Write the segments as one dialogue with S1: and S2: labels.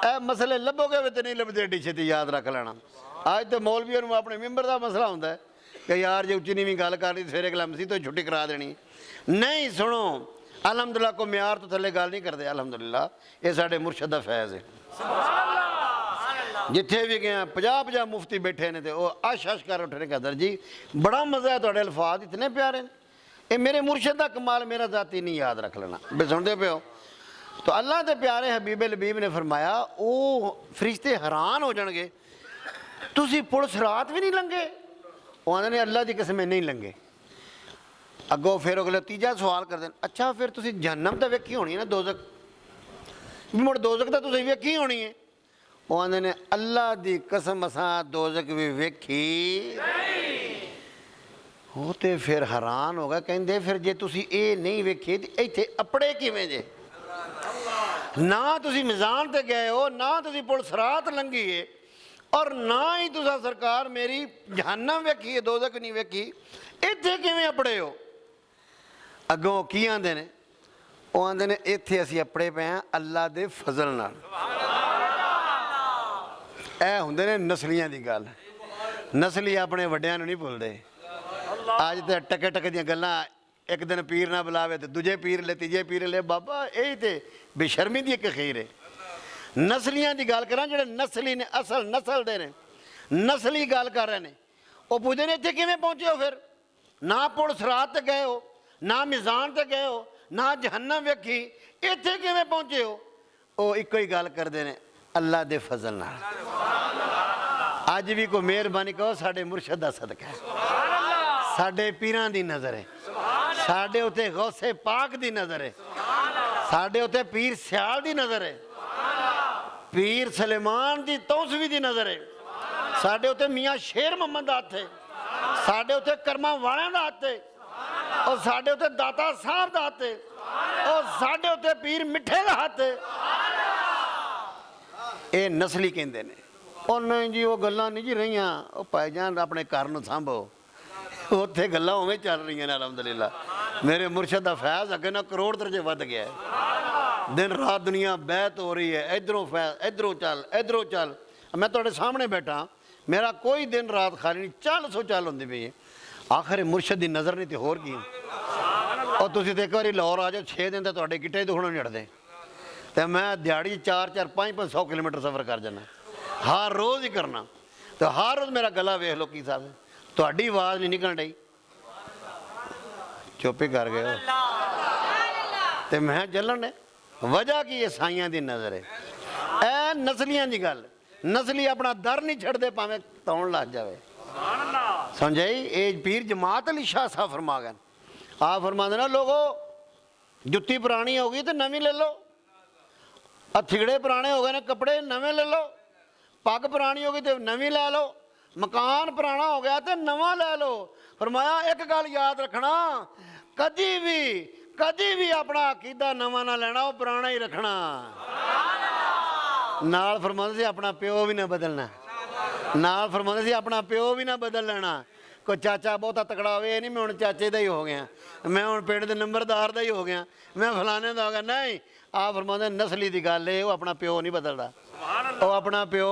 S1: ਇਹ ਮਸਲੇ ਲੱਭੋਗੇ ਵੀ ਤੇ ਨਹੀਂ ਲੱਭਦੇ, ਏਡੀ ਛੇਤੀ याद रख लेना। ਅੱਜ ਤੇ ਮੌਲਵੀਆਂ ਨੂੰ ਆਪਣੇ ਮੈਂਬਰ ਦਾ ਮਸਲਾ ਹੁੰਦਾ ਕਿ ਯਾਰ ਜੇ ਉੱਚੀ ਨੀਵੀਂ ਗੱਲ ਕਰਨੀ ਸਵੇਰੇ ਕਲਮਸੀ ਤੋਂ ਛੁੱਟੀ ਕਰਾ ਦੇਣੀ। ਨਹੀਂ ਸੁਣੋ, अलहमदुल्ला को म्यार तो थले गल नहीं करते। अलहमदुल्ला ये साढ़े मुर्शद का फैज़ है। जिथे भी गया 50-50 मुफ्ती बैठे ने, तो अश अश कर उठने कदर जी बड़ा मज़ा है, थोड़े अल्फाज इतने प्यारे ने। ये मेरे मुर्शद का कमाल, मेरा जाती नहीं याद रख लेना। बे सुनते पे हो तो अल्लाह के प्यारे हबीब लबीब ने फरमाया वो फरिश्ते हैरान हो जाएंगे, तुसी पुलिस रात भी नहीं लंघे। वो आंदे ने अल्लाह की कसम नहीं लंघे। अगो फिर अगले तीजा सवाल कर दें, अच्छा फिर तुसी जहन्नम तो वेखी होनी है ना, दोजक मुड़ दोजक तो तुसी वेखी होनी है। वो आंदे ने अल्लाह की कसम असां दोजक भी वेखी। वो तो फिर हैरान हो गया, कहते फिर जे तुसी ये नहीं वेखी तो इत्थे अपड़े किवें जे? ना तुसी मिजान ते गए हो, ना तुसी पुलिस रात लंघी है, और ना ही तुसा सरकार मेरी जहन्नम वेखी है, दोजक नहीं वेखी, इत्थे किवें अपड़े हो? अगों की आंदे ने? वो आंदे ने इत्थे असीं अपड़े पे हैं अल्लाह दे फजल नाल। ऐ हुंदे ने नस्लियां दी गल। नस्ली अपने वड्डियां नूं नहीं भुलदे। अज तो टके टके दियां गल्लां, एक दिन पीर ना बुलावे तो दूजे पीर ले, तीजे पीर ले। बाबा यही तो बेशर्मी दी एक खीर है। नस्लियां दी गल करां, जेहड़े नस्ली ने, असल नस्ल दे ने, नस्ली गल कर रहे ने, वो पुछदे ने इत्थे किवें पहुंचे हो? फिर ना पुलिस रात ते गए हो, ना मिजान ते गए हो, ना जहन्नम वेखी, इत्थे किवें पहुंचे हो? वो इको ही गल करदे ने, अल्लाह दे फजल नाल। अज भी कोई मेहरबानी कहो, साडे मुर्शद दा सदका है, साडे पीरां दी नज़र है, साडे उत्ते गौसे पाक दी नज़र है, साडे उत्ते पीर सियाल दी नज़र है, पीर सलेमान दी तौसवी दी नज़र है, साडे उत्ते मियाँ शेर मोहम्मद दा हत्थ है, साडे उत्ते कर्मा वालियां दा हत्थ है, और साडे उत्ते दाता साहब दा हत्थ है, और साडे उत्ते पीर मिठे दा हत्थ है। ये नस्ली कहंदे ने। ਉਹ नहीं जी वो गल्लां नहीं जी रहीਆਂ, ਉਹ ਭਾਈ ਜਾਨ ਆਪਣੇ ਘਰ ਨੂੰ ਸੰਭੋ, ਉੱਥੇ ਗੱਲਾਂ ਉਵੇਂ ਚੱਲ ਰਹੀਆਂ ਨੇ। ਅਲਹਮਦੁਲਿਲਾ ਮੇਰੇ ਮੁਰਸ਼ਦ ਦਾ ਫੈਜ਼ ਅੱਗੇ ਨਾ ਕਰੋੜ ਦਰਜੇ ਵੱਧ ਗਿਆ ਹੈ। दिन रात दुनिया बैत हो रही है, इधरों फैज, इधरों चल, इधरों चल। मैं तुहाडे सामने बैठा, मेरा कोई दिन रात खाली नहीं, चल सो चल होंदी पई है। आखिर मुर्शद की नज़र नहीं तो होर की। और तुसीं तो एक बार लाहौर आ जाओ, 6 दिन तो तुहाडे गिट्टे दुखणों नहीं हटदे। तो मैं दिहाड़ी 4-4, 500 किलोमीटर सफ़र कर जाना, हर रोज़ ही करना। तो हर रोज़ मेरा गला वेख लो की साहब, तुहाडी आवाज़ नहीं निकल रही, चुप ही कर गए हो। तो मैं चलन ने वजह की ईसाइयां की नज़र है। ए नस्लियां की गल, नस्ली अपना दर नहीं छड़ते, भावें तौण लग जाए। समझाई? ये पीर जमात अली शाह साहब फरमा गए। आप फरमा देना लोगो, जुत्ती पुरानी हो गई तो नवी ले लो, हथिगड़े पुराने हो गए ने, कपड़े नवे ले लो, पग पुरानी हो गई तो नवी लै लो, मकान पुराना हो गया तो नवा लै लो। फरमाया एक गल याद रखना, कदी भी अपना अकीदा नवा ना लेना, वो पुराना ही रखना। नाल फरमाते से अपना प्यो भी ना बदलना, नाल फरमाते से अपना प्यो भी ना बदल लेना। कोई चाचा बहुता तकड़ा हो, नहीं मैं हूँ चाचे का ही हो गया, मैं हूँ पिंड के नंबरदार का ही हो गया, मैं फलाने का हो गया। नहीं, आप फरमाते नस्ली की गल है, वो अपना प्यो नहीं बदलता, वो अपना प्यो,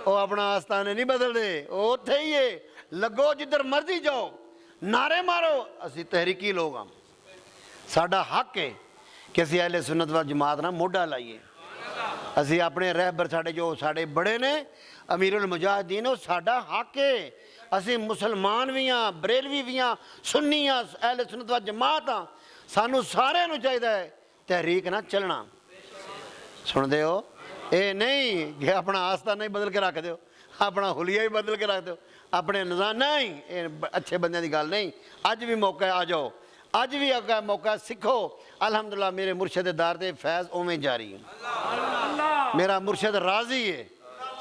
S1: वो अपना आस्थाने नहीं बदलते, वो उत्थे ही है। लगो जिधर मर्जी जाओ, नारे मारो, असी तहरीकी लोग हाँ। साडा हक है कि असी अहले सुन्नत वल जमात नाल मोढा लाइए। असी अपने रहबर साडे जो साडे बड़े ने अमीरुल मुजाहिदीन, वो साडा हक है। असी मुसलमान भी हाँ, बरेलवी भी हाँ, सुन्नी हाँ, अहले सुन्नत वल जमात हाँ। सानू सारिआं नूं चाहिदा है तहरीक ना चलना। सुनदे हो? ये नहीं कि अपना आस्था नहीं बदल के रख दो, अपना हुलिया ही बदल के रख दो, अपने निज़ाम नहीं। ये अच्छे बंदे की गल नहीं। अज भी मौका आ जाओ, अज भी अगर मौका सीखो। अल्हम्दुलिल्लाह मेरे मुर्शद दार दे फैज़ उवें जारी है, मेरा मुर्शद राजी है।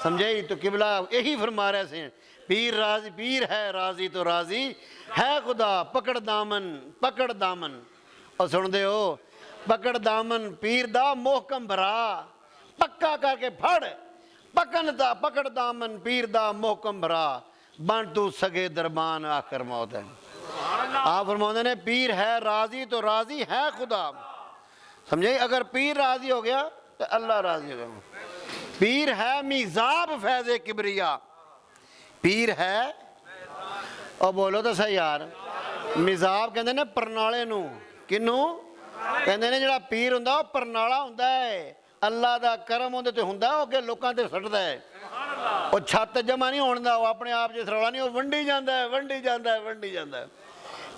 S1: समझे? तो किबला यही फरमा रहे से, पीर राजी, पीर है राजी तो राजी है खुदा, पकड़ दामन, पकड़ दामन। और सुन दे हो, पकड़ दामन पीर दा मोहकम भरा, पक्का करके फड़, पकड़ दा, पकड़ दामन पीर दा मोहकम भरा, बन तू सगे दरबान आखिर मौत है। आप फरमाते ने पीर है राजी तो राजी है खुदा। समझे? अगर पीर राजी हो गया तो अल्लाह राजी हो गया। पीर है मिजाब फैज़े किबरिया, पीर है और बोलो तो सही यार, मिजाब कहते ने परनाले नूं, किनू कहते ने जिहड़ा पीर हुंदा ओह परनाला हुंदा है, अल्लाह दा करम उहदे ते हुंदा, ओह अगे लोकां ते सटदा है, ਉਹ ਛੱਤ ਜਮਾ ਨਹੀਂ ਹੋਣ ਦਾ, ਉਹ ਆਪਣੇ ਆਪ ਜੇ ਸਰੌਲਾ ਨਹੀਂ, ਉਹ ਵੰਡੀ ਜਾਂਦਾ ਹੈ, ਵੰਡੀ ਜਾਂਦਾ ਹੈ, ਵੰਡੀ ਜਾਂਦਾ ਹੈ।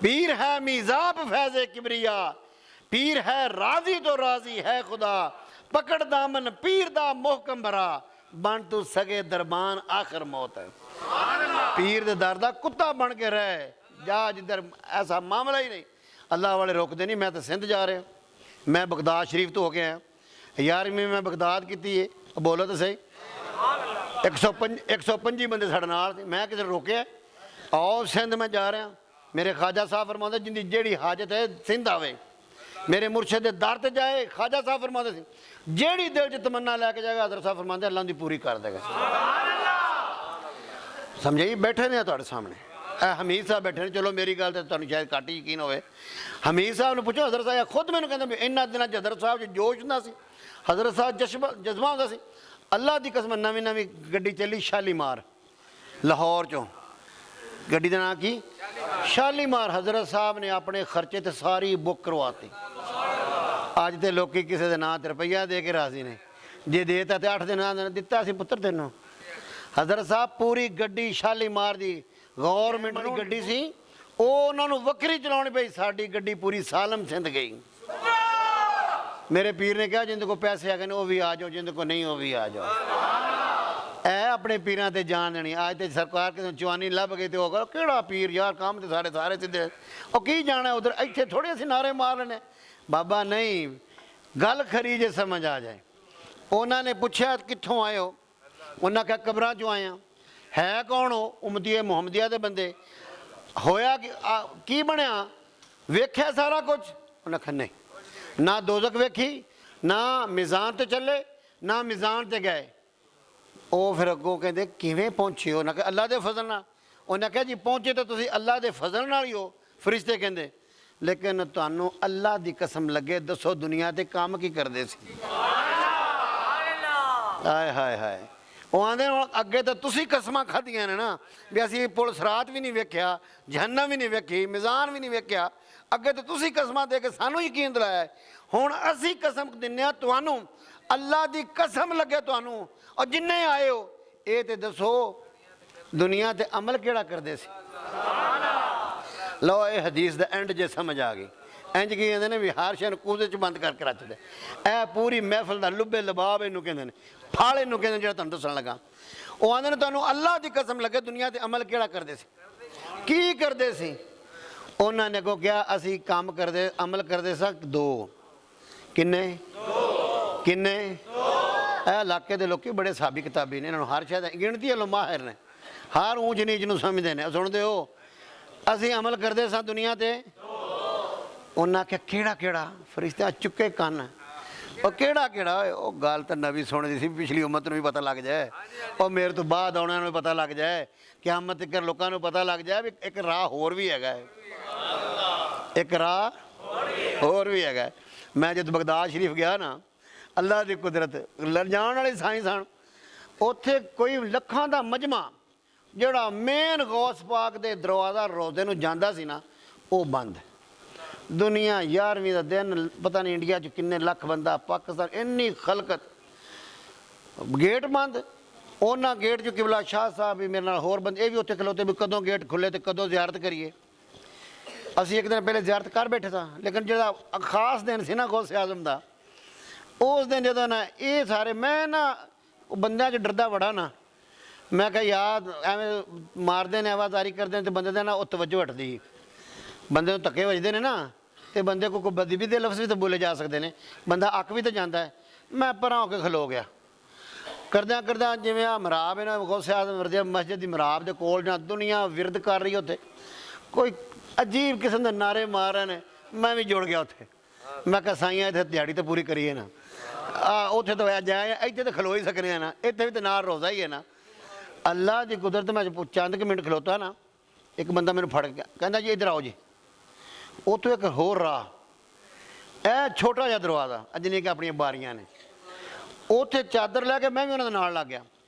S1: ਪੀਰ ਹੈ ਮਿਜ਼ਾਬ ਫੈਜ਼ੇ ਕਿਬਰੀਆ, ਪੀਰ ਹੈ ਰਾਜ਼ੀ ਤੋਂ ਰਾਜ਼ੀ ਹੈ ਖੁਦਾ, ਪਕੜ ਦਾਮਨ ਪੀਰ ਦਾ ਮੁਹਕਮ ਭਰਾ, ਬਣ ਤੂੰ ਸਗੇ ਦਰਬਾਨ ਆਖਰ ਮੌਤ ਹੈ। ਪੀਰ ਦੇ ਦਰ ਦਾ ਕੁੱਤਾ ਬਣ ਕੇ ਰਹਿ ਜਾ, ਜਿੱਧਰ ਐਸਾ ਮਾਮਲਾ ਹੀ ਨਹੀਂ। ਅੱਲਾਹ ਵਾਲੇ ਰੋਕਦੇ ਨਹੀਂ। ਮੈਂ ਤਾਂ ਸਿੰਧ ਜਾ ਰਿਹਾ, ਮੈਂ ਬਗਦਾਦ ਸ਼ਰੀਫ ਤੋਂ ਹੋ ਕੇ ਆਇਆ, 11ਵੀਂ ਮੈਂ ਬਗਦਾਦ ਕੀਤੀ ਹੈ, ਬੋਲੋ ਤਾਂ ਸਹੀ। 125 ਬੰਦੇ ਸਾਡੇ ਨਾਲ ਸੀ, ਮੈਂ ਕਿਸੇ ਨੂੰ ਰੋਕਿਆ? ਆਓ ਸਿੰਧ ਮੈਂ ਜਾ ਰਿਹਾ, ਮੇਰੇ ਖਾਜਾ ਸਾਹਿਬ ਫਰਮਾਉਂਦੇ ਜਿੰਦੀ ਜਿਹੜੀ ਹਾਜਤ ਹੈ ਸਿੰਧ ਆਵੇ, ਮੇਰੇ ਮੁਰਸ਼ਿਦ ਦੇ ਦਰ ਤੇ ਜਾਏ। ਖਾਜਾ ਸਾਹਿਬ ਫਰਮਾਉਂਦੇ ਸੀ ਜਿਹੜੀ ਦਿਲ 'ਚ ਤਮੰਨਾ ਲੈ ਕੇ ਜਾਏਗਾ, ਹਜ਼ਰਤ ਸਾਹਿਬ ਫਰਮਾਉਂਦੇ ਅੱਲਾਹ ਦੀ ਪੂਰੀ ਕਰ ਦੇਗਾ। ਸਮਝੇ? ਬੈਠੇ ਨੇ ਤੁਹਾਡੇ ਸਾਹਮਣੇ, ਇਹ ਹਮੀਦ ਸਾਹਿਬ ਬੈਠੇ ਨੇ। ਚਲੋ ਮੇਰੀ ਗੱਲ ਤੇ ਤੁਹਾਨੂੰ ਸ਼ਾਇਦ ਘੱਟ ਹੀ ਯਕੀਨ ਹੋਵੇ। ਹਮੀਦ ਸਾਹਿਬ ਨੂੰ ਪੁੱਛੋ, ਹਜ਼ਰਤ ਸਾਹਿਬ ਖੁਦ ਮੈਨੂੰ ਕਹਿੰਦੇ ਵੀ ਇਹਨਾਂ ਦਿਨਾਂ 'ਚ ਹਜ਼ਰਤ ਸਾਹਿਬ 'ਚ ਜੋਸ਼ ਹੁੰਦਾ ਸੀ, ਹਜ਼ਰਤ ਸਾਹਿਬ ਜਜ਼ਬਾ ਹੁੰਦਾ ਸੀ। ਅੱਲਾਹ ਦੀ ਕਸਮ ਨਵੀਂ ਨਵੀਂ ਗੱਡੀ ਚੱਲੀ ਸ਼ਾਲੀਮਾਰ, ਲਾਹੌਰ ਚੋਂ ਗੱਡੀ ਦਾ ਨਾਂ ਕੀ? ਸ਼ਾਲੀਮਾਰ। ਹਜ਼ਰਤ ਸਾਹਿਬ ਨੇ ਆਪਣੇ ਖਰਚੇ ਤੇ ਸਾਰੀ ਬੁੱਕ ਕਰਵਾਤੀ। ਅੱਜ ਤੇ ਲੋਕੀ ਕਿਸੇ ਦੇ ਨਾਂ ਤੇ ਰੁਪਈਆ ਦੇ ਕੇ ਰਾਜ਼ੀ ਨੇ, ਜੇ ਦੇਤਾ ਤੇ 8 ਦੇ ਨਾਂ ਦਿੱਤਾ ਸੀ ਪੁੱਤਰ ਤੈਨੂੰ। ਹਜ਼ਰਤ ਸਾਹਿਬ ਪੂਰੀ ਗੱਡੀ ਸ਼ਾਲੀਮਾਰ ਦੀ ਗੌਰਮੈਂਟ ਦੀ ਗੱਡੀ ਸੀ, ਉਹ ਉਹਨਾਂ ਨੂੰ ਵੱਖਰੀ ਚਲਾਉਣੀ ਪਈ। ਸਾਡੀ ਗੱਡੀ ਪੂਰੀ ਸਾਲਮ ਸਿੰਧ ਗਈ। मेरे पीर ने कहा जिंदे को पैसे आ गए वो भी आ जाओ, जिंदे को नहीं वो भी आ जाओ। ऐ अपने पीरां ते जान देनी। आज तो सरकार किसी चवानी लभ गई तो वो केड़ा पीर यार, काम तो सारे सारे सीधे, वो की जाना उधर, इत्थे थोड़े असीं नारे मार लेने। बाबा नहीं, गल खरी जे समझ आ जाए। उन्होंने पूछा कित्थों आए हो? उन्हें कहा कब्रां चों आए हैं। है कौन हो? उम्मती मुहम्मदिया दे बंदे। होया की बनया? वेख्या सारा कुछ? उन्हें कहा नहीं, ना दोजक वेखी, ना मिजान ते चले, ना मिजान ते गए। वो फिर अगों कहते किवें पहुंचे हो? ना कहा अल्लाह दे फजल नाल। उन्हें कहा जी पहुंचे तो तुसीं अल्लाह दे फजल नाल ही हो। फरिश्ते कहते लेकिन तुहानूं अल्लाह दी कसम लगे, दसो दुनिया ते काम की करदे सी? हाय हाय हाय। वो आंदे अगे तो तुसीं कसमां खाधियां ने ना भी असीं पुल सरात भी नहीं वेख्या, जहन्नम भी नहीं वेखी, मिजान भी नहीं वेख्या। अगे तो तुसीं कसमां दे के सानू यकीन दिलाया, हुण असीं कसम दिन्ने आ तुहानू, अल्लाह दी कसम लगे तुहानू। और जिन्ने आए हो ये ते दसो दुनिया ते अमल केड़ा करदे सी? लो ये हदीस दा एंड जे समझ आ गई। इंज की कहते ने भी हर शै कूदे च बंद करके रख दे। ए पूरी महफिल दा लुब्बे लबाब इनू कहते ने, फाल इनू कहते जेड़ा तुहानू दसण लगा। वो आंदे ने तुहानू अल्लाह दी कसम लगे दुनिया ते अमल केड़ा करदे सी? की करदे सी? उन्होंने को क्या असी काम करते अमल करते सक दो। किन्ने? किन्ने? इलाके के लोग बड़े साबी किताबी ने, इन्होंने हर शायद गिनती वालों माहिर ने, हर ऊंच नीच नूं समझते हैं। सुनते हो असी अमल करते सा दुनिया ते? उन्हें आख्या केड़ा केड़ा? फरिश्ते चुके कन। और केड़ा केड़ा? वो गल तो नवी सुनी सी, पिछली उम्मत में भी पता लग जाए और मेरे तो बाद आने में पता लग जाए, क़यामत तक लोगों को पता लग जाए भी एक राह होर भी है, एक राह होर भी है। मैं जब बगदाद शरीफ गया ना, अल्लाह की कुदरत जाने वाले साई सन, उत्थे कोई लखां दा मजमा जोड़ा मेन गौस पाक दे दरवाज़ा रोज़े नूं जांदा सी ना, वो बंद। दुनिया 11वीं का दिन, पता नहीं इंडिया च किन्ने लख बंदा, पाकिस्तान इन्नी खलकत, गेट बंद। उन्होंने गेट च किबला शाह साहब भी मेरे नाल होर बंदे, ये भी उत्थे खलोते भी कदों गेट खुले तो कदों ज़ियारत करिए। असी एक दिन पहले ज़ियारत कर बैठे था, लेकिन जो खास दिन से ना गौसे आजम का, उस दिन जो ना ये सारे मैं ना बंद डरदा बड़ा ना, मैं कहा याद एवं मारते ने आवाजारी करते हैं तो बंदे ना तवज्जो हटती, बंदे धक्के वजते हैं ना, तो बंदे को बदी भी दे लफ्ज़ भी तो बोले जा सकते हैं, बंदा अक भी तो जाता है। मैं परा होकर खलो गया करद्या करद्या जिमें आ मराब है ना, गौसे आजम वर्दिया मस्जिद की मराब के कोल ना दुनिया विरद कर रही उत्थे, कोई अजीब किस्म के नारे मार रहे हैं। मैं भी जुड़ गया उत्थे, मैं कहा साइयां इत्थे दिहाड़ी तो पूरी करिए ना, उत्थे तो जाए इत्थे तो खलो ही सकने हैं ना, इत्थे भी तो नार रोज़ा ही है ना। अल्लाह की कुदरत मैं चंद के मिनट खलोता ना, एक बंदा मैंने फड़ गया, कहना जी इधर आओ जी। उतों एक होर राह, ए छोटा जहा दरवाज़ा जिन्हें कि अपन बारियां ने, ਉੱਥੇ ਚਾਦਰ ਲੈ ਕੇ ਮੈਂ ਵੀ ਉਹਨਾਂ ਦੇ ਨਾਲ ਲੱਗ ਗਿਆ।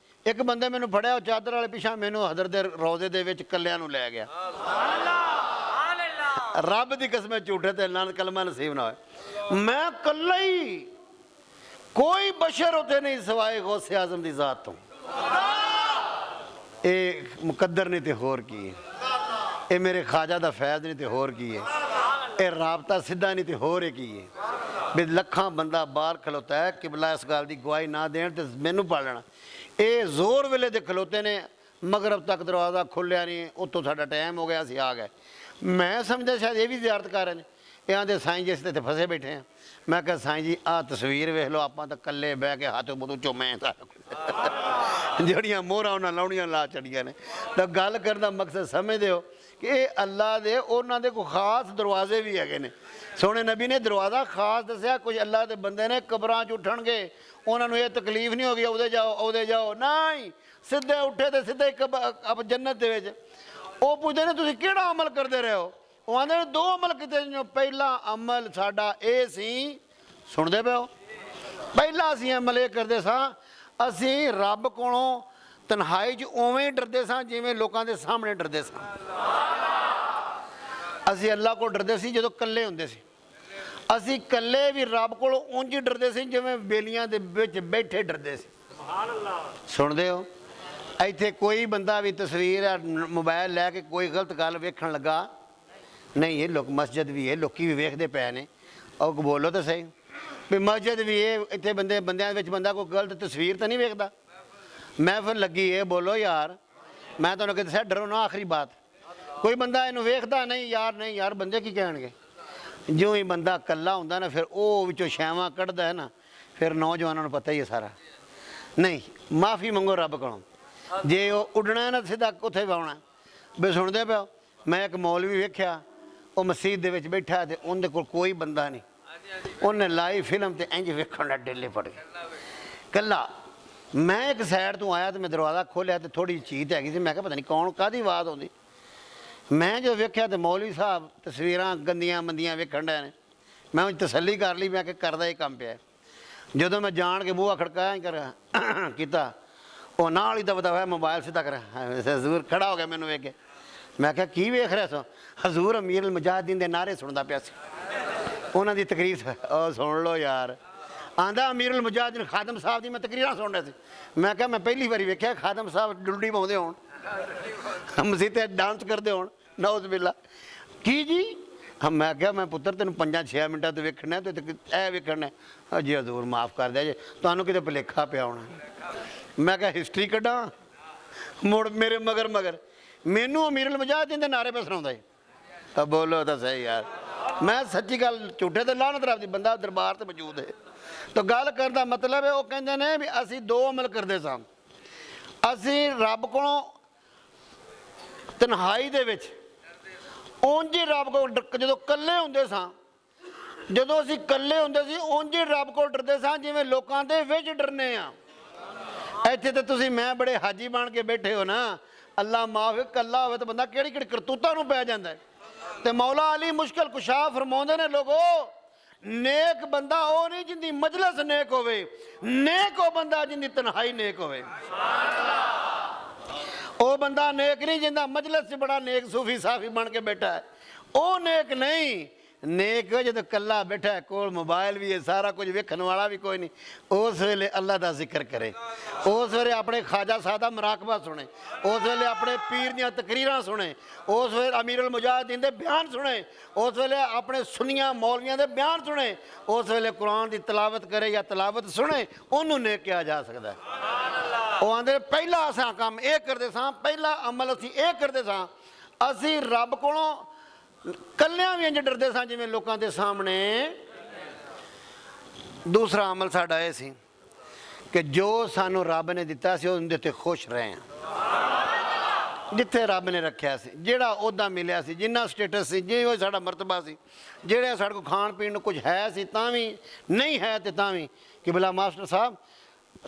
S1: ਇੱਕ ਬੰਦੇ ਮੈਨੂੰ ਫੜਿਆ, ਉਹ ਚਾਦਰ ਵਾਲੇ ਪਿੱਛਾ ਮੈਨੂੰ ਹਜ਼ਰਤ ਦੇ ਰੌਜ਼ੇ ਦੇ ਵਿੱਚ ਕੱਲਿਆਂ ਨੂੰ ਲੈ ਗਿਆ। ਰੱਬ ਦੀ ਕਸਮ ਝੂਠੇ ਤੇ ਨਾਲ ਕਲਮਾ ਨਸੀਬ ਨਾ ਹੋਏ। ਮੈਂ ਕੱਲਾ ਹੀ, ਕੋਈ ਬਸ਼ਰ ਉੱਥੇ ਨਹੀਂ ਸਿਵਾਏ ਗੌਸੇ ਆਜ਼ਮ ਦੀ ਜ਼ਾਤ ਤੋਂ। ਇਹ ਮੁਕੱਦਰ ਨਹੀਂ ਤੇ ਹੋਰ ਕੀ ਹੈ, ਇਹ ਮੇਰੇ ਖਾਜਾ ਦਾ ਫੈਜ਼ ਨਹੀਂ ਤੇ ਹੋਰ ਕੀ ਹੈ, ਇਹ ਰਾਬਤਾ ਸਿੱਧਾ ਨਹੀਂ ਤੇ ਹੋਰ ਇਹ ਕੀ ਹੈ। ਵੀ ਲੱਖਾਂ ਬੰਦਾ ਬਾਹਰ ਖਲੋਤਾ ਹੈ, ਕਿਬਲਾ ਇਸ ਗੱਲ ਦੀ ਗਵਾਹੀ ਨਾ ਦੇਣ ਤੇ ਮੈਨੂੰ ਪਾ ਲੈਣਾ। ਇਹ ਜ਼ੋਰ ਵੇਲੇ ਦੇ ਖਲੋਤੇ ਨੇ, ਮਗਰਬ ਤੱਕ ਦਰਵਾਜ਼ਾ ਖੁੱਲਿਆ ਨਹੀਂ, ਉੱਤੋਂ ਸਾਡਾ ਟਾਈਮ ਹੋ ਗਿਆ, ਅਸੀਂ ਆ ਗਏ। ਮੈਂ ਸਮਝਿਆ ਸ਼ਾਇਦ ਇਹ ਵੀ ਜ਼ਿਆਰਤ ਕਰ ਰਹੇ ਨੇ। ਇਹ ਆਂਦੇ ਸਾਈਂ ਜੀ ਅਸੀਂ ਤੇ ਫਸੇ ਬੈਠੇ ਹਾਂ। ਮੈਂ ਕਿਹਾ ਸਾਈਂ ਜੀ ਆਹ ਤਸਵੀਰ ਵੇਖ ਲਓ, ਆਪਾਂ ਤਾਂ ਇਕੱਲੇ ਬਹਿ ਕੇ ਹੱਥ ਬੁੱਧੂ ਚੁੰਮੇ ਜਿਹੜੀਆਂ ਮੋਹਰਾਂ ਉਹਨਾਂ ਲਾਉਣੀਆਂ ਲਾ ਚੜੀਆਂ ਨੇ। ਤਾਂ ਗੱਲ ਕਰਨ ਦਾ ਮਕਸਦ ਸਮਝਦੇ ਹੋ ਕਿ ਇਹ ਅੱਲਾ ਦੇ ਉਹਨਾਂ ਦੇ ਕੋਈ ਖਾਸ ਦਰਵਾਜ਼ੇ ਵੀ ਹੈਗੇ ਨੇ। ਸੋਹਣੇ ਨਬੀ ਨੇ ਦਰਵਾਜ਼ਾ ਖਾਸ ਦੱਸਿਆ। ਕੁਝ ਅੱਲਾ ਦੇ ਬੰਦੇ ਨੇ ਕਬਰਾਂ 'ਚ ਉੱਠਣਗੇ, ਉਹਨਾਂ ਨੂੰ ਇਹ ਤਕਲੀਫ ਨਹੀਂ ਹੋਗੀ ਉਹਦੇ ਜਾਓ ਉਹਦੇ ਜਾਓ, ਨਹੀਂ, ਸਿੱਧੇ ਉੱਠੇ ਤੇ ਸਿੱਧੇ ਜੰਨਤ ਦੇ ਵਿੱਚ। ਉਹ ਪੁੱਛਦੇ ਨੇ ਤੁਸੀਂ ਕਿਹੜਾ ਅਮਲ ਕਰਦੇ ਰਹੇ ਹੋ? ਉਹ ਆਂਦੇ ਨੇ 2 ਅਮਲ ਕੀਤੇ। ਪਹਿਲਾ ਅਮਲ ਸਾਡਾ ਇਹ ਸੀ, ਸੁਣਦੇ ਪਿਓ, ਪਹਿਲਾ ਅਸੀਂ ਅਮਲ ਇਹ ਕਰਦੇ ਸਾਂ, ਅਸੀਂ ਰੱਬ ਕੋਲੋਂ ਤਨਹਾਈ 'ਚ ਉਵੇਂ ਡਰਦੇ ਸਾਂ ਜਿਵੇਂ ਲੋਕਾਂ ਦੇ ਸਾਹਮਣੇ ਡਰਦੇ ਸਾਂ। ਅਸੀਂ ਅੱਲਾ ਕੋਲ ਡਰਦੇ ਸੀ ਜਦੋਂ ਇਕੱਲੇ ਹੁੰਦੇ ਸੀ। ਅਸੀਂ ਇਕੱਲੇ ਵੀ ਰੱਬ ਕੋਲੋਂ ਉਂਝ ਡਰਦੇ ਸੀ ਜਿਵੇਂ ਬੇਲੀਆਂ ਦੇ ਵਿੱਚ ਬੈਠੇ ਡਰਦੇ ਸੀ। ਸੁਣਦੇ ਹੋ? ਇੱਥੇ ਕੋਈ ਬੰਦਾ ਵੀ ਤਸਵੀਰ ਮੋਬਾਈਲ ਲੈ ਕੇ ਕੋਈ ਗਲਤ ਗੱਲ ਵੇਖਣ ਲੱਗਾ ਨਹੀਂ, ਇਹ ਲੋਕ ਮਸਜਿਦ ਵੀ ਇਹ ਲੋਕੀ ਵੀ ਵੇਖਦੇ ਪਏ ਨੇ। ਉਹ ਬੋਲੋ ਤਾਂ ਸਹੀ ਵੀ ਮਸਜਿਦ ਵੀ ਇਹ ਇੱਥੇ ਬੰਦਿਆਂ ਵਿੱਚ ਬੰਦਾ ਕੋਈ ਗਲਤ ਤਸਵੀਰ ਤਾਂ ਨਹੀਂ ਵੇਖਦਾ। ਮਹਿਫਿਲ ਲੱਗੀ ਇਹ ਬੋਲੋ ਯਾਰ, ਮੈਂ ਤੁਹਾਨੂੰ ਕਿ ਦੱਸਿਆ ਡਰੋ ਨਾ। ਆਖਰੀ ਬਾਤ, ਕੋਈ ਬੰਦਾ ਇਹਨੂੰ ਵੇਖਦਾ ਨਹੀਂ ਯਾਰ, ਨਹੀਂ ਯਾਰ ਬੰਦੇ ਕੀ ਕਹਿਣਗੇ। ਜਿਉਂ ਹੀ ਬੰਦਾ ਇਕੱਲਾ ਹੁੰਦਾ ਨਾ, ਫਿਰ ਉਹ ਵਿੱਚੋਂ ਛਾਵਾਂ ਕੱਢਦਾ ਹੈ ਨਾ, ਫਿਰ ਨੌਜਵਾਨਾਂ ਨੂੰ ਪਤਾ ਹੀ ਹੈ ਸਾਰਾ। ਨਹੀਂ, ਮਾਫੀ ਮੰਗੋ ਰੱਬ ਕੋਲੋਂ। ਜੇ ਉਹ ਉੱਡਣਾ ਨਾ ਸਿੱਧਾ ਉੱਥੇ ਪਾਉਣਾ। ਵੀ ਸੁਣਦੇ ਪਿਓ, ਮੈਂ ਇੱਕ ਮੌਲਵੀ ਵੇਖਿਆ, ਉਹ ਮਸਜਿਦ ਦੇ ਵਿੱਚ ਬੈਠਾ ਤੇ ਉਹਦੇ ਕੋਲ ਕੋਈ ਬੰਦਾ ਨਹੀਂ, ਉਹਨੇ ਲਾਈ ਫਿਲਮ ਤੇ ਇੰਜ ਵੇਖਣ ਦਾ ਡੇਲੇ ਪੜ ਗਿਆ ਕੱਲਾ। ਮੈਂ ਇੱਕ ਸਾਈਡ ਤੋਂ ਆਇਆ ਤੇ ਮੈਂ ਦਰਵਾਜ਼ਾ ਖੋਲ੍ਹਿਆ ਤੇ ਥੋੜ੍ਹੀ ਚੀਜ਼ ਹੈਗੀ ਸੀ। ਮੈਂ ਕਿਹਾ ਪਤਾ ਨਹੀਂ ਕੌਣ ਕਾਹਦੀ ਆਵਾਜ਼ ਆਉਂਦੀ। ਮੈਂ ਜਦੋਂ ਵੇਖਿਆ ਤੇ ਮੌਲਵੀ ਸਾਹਿਬ ਤਸਵੀਰਾਂ ਗੰਦੀਆਂ ਮੰਦੀਆਂ ਵੇਖਣ ਡਏ ਨੇ। ਮੈਂ ਉਹ ਤਸੱਲੀ ਕਰ ਲਈ, ਮੈਂ ਕਿ ਕਰਦਾ ਹੀ ਕੰਮ ਪਿਆ। ਜਦੋਂ ਮੈਂ ਜਾਣ ਕੇ ਬੂਹਾ ਖੜਕਾਇਆ ਕੀਤਾ, ਉਹ ਨਾਲ ਹੀ ਦਬਦਾ ਹੋਇਆ ਮੋਬਾਈਲ ਸਿੱਧਾ ਕਰ ਹਜ਼ੂਰ ਖੜਾ ਹੋ ਗਿਆ ਮੈਨੂੰ ਵੇਖ ਕੇ। ਮੈਂ ਕਿਹਾ ਕੀ ਵੇਖ ਰਿਹਾ ਸੋ? ਹਜ਼ੂਰ ਅਮੀਰ ਅਲ ਮੁਜਾਹਿਦੀਨ ਦੇ ਨਾਅਰੇ ਸੁਣਦਾ ਪਿਆ ਸੀ, ਉਹਨਾਂ ਦੀ ਤਕਰੀਰ। ਉਹ ਸੁਣ ਲਓ ਯਾਰ, ਆਂਦਾ ਅਮੀਰ ਅਲ ਮੁਜਾਹਿਦੀਨ ਖਾਦਮ ਸਾਹਿਬ ਦੀ ਮੈਂ ਤਕਰੀਰਾਂ ਸੁਣ ਰਿਹਾ ਸੀ। ਮੈਂ ਕਿਹਾ ਮੈਂ ਪਹਿਲੀ ਵਾਰੀ ਵੇਖਿਆ ਖਾਦਮ ਸਾਹਿਬ ਡੁਲਡੀ ਪਾਉਂਦੇ ਹੋਣ, ਮਸਜਿਦ ਤੇ ਡਾਂਸ ਕਰਦੇ ਹੋਣ, ਨੌਜ਼ ਬਿੱਲਾ। ਕੀ ਜੀ? ਮੈਂ ਕਿਹਾ ਮੈਂ ਪੁੱਤਰ ਤੈਨੂੰ 5-6 ਮਿੰਟਾਂ ਤੋਂ ਵੇਖਣਾ ਤੇ ਇਹ ਵੇਖਣਾ। ਜੀ ਹਜ਼ੂਰ ਮਾਫ਼ ਕਰ ਦਿਆ ਜੇ, ਤੁਹਾਨੂੰ ਕਿਤੇ ਭੁਲੇਖਾ ਪਿਆ ਹੋਣਾ। ਮੈਂ ਕਿਹਾ ਹਿਸਟਰੀ ਕੱਢਾਂ ਮੁੜ ਮੇਰੇ ਮਗਰ ਮੈਨੂੰ ਅਮੀਰ ਅਲ ਮੁਜਾਹਿਦੀਨ ਦੇ ਨਾਅਰੇ ਪੇ ਸੁਣਾਉਂਦਾ ਜੀ। ਬੋਲੋ ਤਾਂ ਸਹੀ ਯਾਰ, ਮੈਂ ਸੱਚੀ ਗੱਲ, ਝੂਠੇ ਤੇ ਲਾਹਨਤ ਰੱਬ ਦੀ। ਬੰਦਾ ਦਰਬਾਰ ਤੇ ਮੌਜੂਦ ਹੈ। ਤਾਂ ਗੱਲ ਕਰਨ ਦਾ ਮਤਲਬ ਹੈ, ਉਹ ਕਹਿੰਦੇ ਨੇ ਵੀ ਅਸੀਂ 2 ਅਮਲ ਕਰਦੇ ਸਾਂ। ਅਸੀਂ ਰੱਬ ਕੋਲੋਂ ਤਨਹਾਈ ਦੇ ਵਿੱਚ ਉਂਝ ਹੀ ਰੱਬ ਕੋਲ ਜਦੋਂ ਇਕੱਲੇ ਹੁੰਦੇ ਸਾਂ, ਜਦੋਂ ਅਸੀਂ ਇਕੱਲੇ ਹੁੰਦੇ ਸੀ ਉਂਝ ਹੀ ਰੱਬ ਕੋਲ ਡਰਦੇ ਸਾਂ ਜਿਵੇਂ ਲੋਕਾਂ ਦੇ ਵਿੱਚ ਡਰਨੇ ਆ। ਇੱਥੇ ਤਾਂ ਤੁਸੀਂ ਮੈਂ ਬੜੇ ਹਾਜੀ ਬਣ ਕੇ ਬੈਠੇ ਹੋ ਨਾ, ਅੱਲਾ ਮਾਫ, ਇਕੱਲਾ ਹੋਵੇ ਤਾਂ ਬੰਦਾ ਕਿਹੜੀ ਕਿਹੜੀ ਕਰਤੂਤਾਂ ਨੂੰ ਪੈ ਜਾਂਦਾ। ਤੇ ਮੌਲਾ ਅਲੀ ਮੁਸ਼ਕਿਲ ਕੁਸ਼ਾ ਫਰਮਾਉਂਦੇ ਨੇ, ਲੋਗੋ ਨੇਕ ਬੰਦਾ ਉਹ ਨਹੀਂ ਜਿੰਦੀ ਮਜਲਿਸ ਨੇਕ ਹੋਵੇ, ਨੇਕ ਉਹ ਬੰਦਾ ਜਿੰਦੀ ਤਨਹਾਈ ਨੇਕ ਹੋਵੇ। ਉਹ ਬੰਦਾ ਨੇਕ ਨਹੀਂ ਜਿੰਦਾ ਮਜਲਿਸ 'ਚ ਬੜਾ ਨੇਕ ਸੂਫੀ ਸਾਫੀ ਬਣ ਕੇ ਬੈਠਾ ਹੈ, ਉਹ ਨੇਕ ਨਹੀਂ। ਨੇਕ ਜਦੋਂ ਕੱਲਾ ਬੈਠਾ ਹੈ, ਕੋਲ ਮੋਬਾਈਲ ਵੀ ਹੈ, ਸਾਰਾ ਕੁਝ ਵੇਖਣ ਵਾਲਾ ਵੀ ਕੋਈ ਨਹੀਂ, ਉਸ ਵੇਲੇ ਅੱਲਾ ਦਾ ਜ਼ਿਕਰ ਕਰੇ, ਉਸ ਵੇਲੇ ਆਪਣੇ ਖਾਜਾ ਸਾਹਿਬ ਦਾ ਮੁਰਾਕਬਾ ਸੁਣੇ, ਉਸ ਵੇਲੇ ਆਪਣੇ ਪੀਰ ਦੀਆਂ ਤਕਰੀਰਾਂ ਸੁਣੇ, ਉਸ ਵੇਲੇ ਅਮੀਰ ਅਲ ਮੁਜਾਹਿਦੀਨ ਦੇ ਬਿਆਨ ਸੁਣੇ, ਉਸ ਵੇਲੇ ਆਪਣੇ ਸੁਨੀਆਂ ਮੌਲਵੀਆਂ ਦੇ ਬਿਆਨ ਸੁਣੇ, ਉਸ ਵੇਲੇ ਕੁਰਾਨ ਦੀ ਤਲਾਵਤ ਕਰੇ ਜਾਂ ਤਲਾਵਤ ਸੁਣੇ, ਉਹਨੂੰ ਨੇਕ ਕਿਹਾ ਜਾ ਸਕਦਾ। ਉਹ ਆਂਦੇ ਪਹਿਲਾ ਅਸਾਂ ਕੰਮ ਇਹ ਕਰਦੇ ਸਾਂ, ਪਹਿਲਾ ਅਮਲ ਅਸੀਂ ਇਹ ਕਰਦੇ ਸਾਂ, ਅਸੀਂ ਰੱਬ ਕੋਲੋਂ ਕੱਲਿਆਂ ਵੀ ਇੰਝ ਡਰਦੇ ਸਾਂ ਜਿਵੇਂ ਲੋਕਾਂ ਦੇ ਸਾਹਮਣੇ। ਦੂਸਰਾ ਅਮਲ ਸਾਡਾ ਇਹ ਸੀ ਕਿ ਜੋ ਸਾਨੂੰ ਰੱਬ ਨੇ ਦਿੱਤਾ ਸੀ ਉਹਦੇ ਉੱਤੇ ਖੁਸ਼ ਰਹੇ ਹਾਂ। ਜਿੱਥੇ ਰੱਬ ਨੇ ਰੱਖਿਆ ਸੀ, ਜਿਹੜਾ ਅਹੁਦਾ ਮਿਲਿਆ ਸੀ, ਜਿੰਨਾ ਸਟੇਟਸ ਸੀ, ਜਿਵੇਂ ਸਾਡਾ ਮਰਤਬਾ ਸੀ, ਜਿਹੜੇ ਸਾਡੇ ਕੋਲ ਖਾਣ ਪੀਣ ਨੂੰ ਕੁਝ ਹੈ ਸੀ ਤਾਂ ਵੀ, ਨਹੀਂ ਹੈ ਤੇ ਤਾਂ ਵੀ ਕਿ ਭਲਾ ਮਾਸਟਰ ਸਾਹਿਬ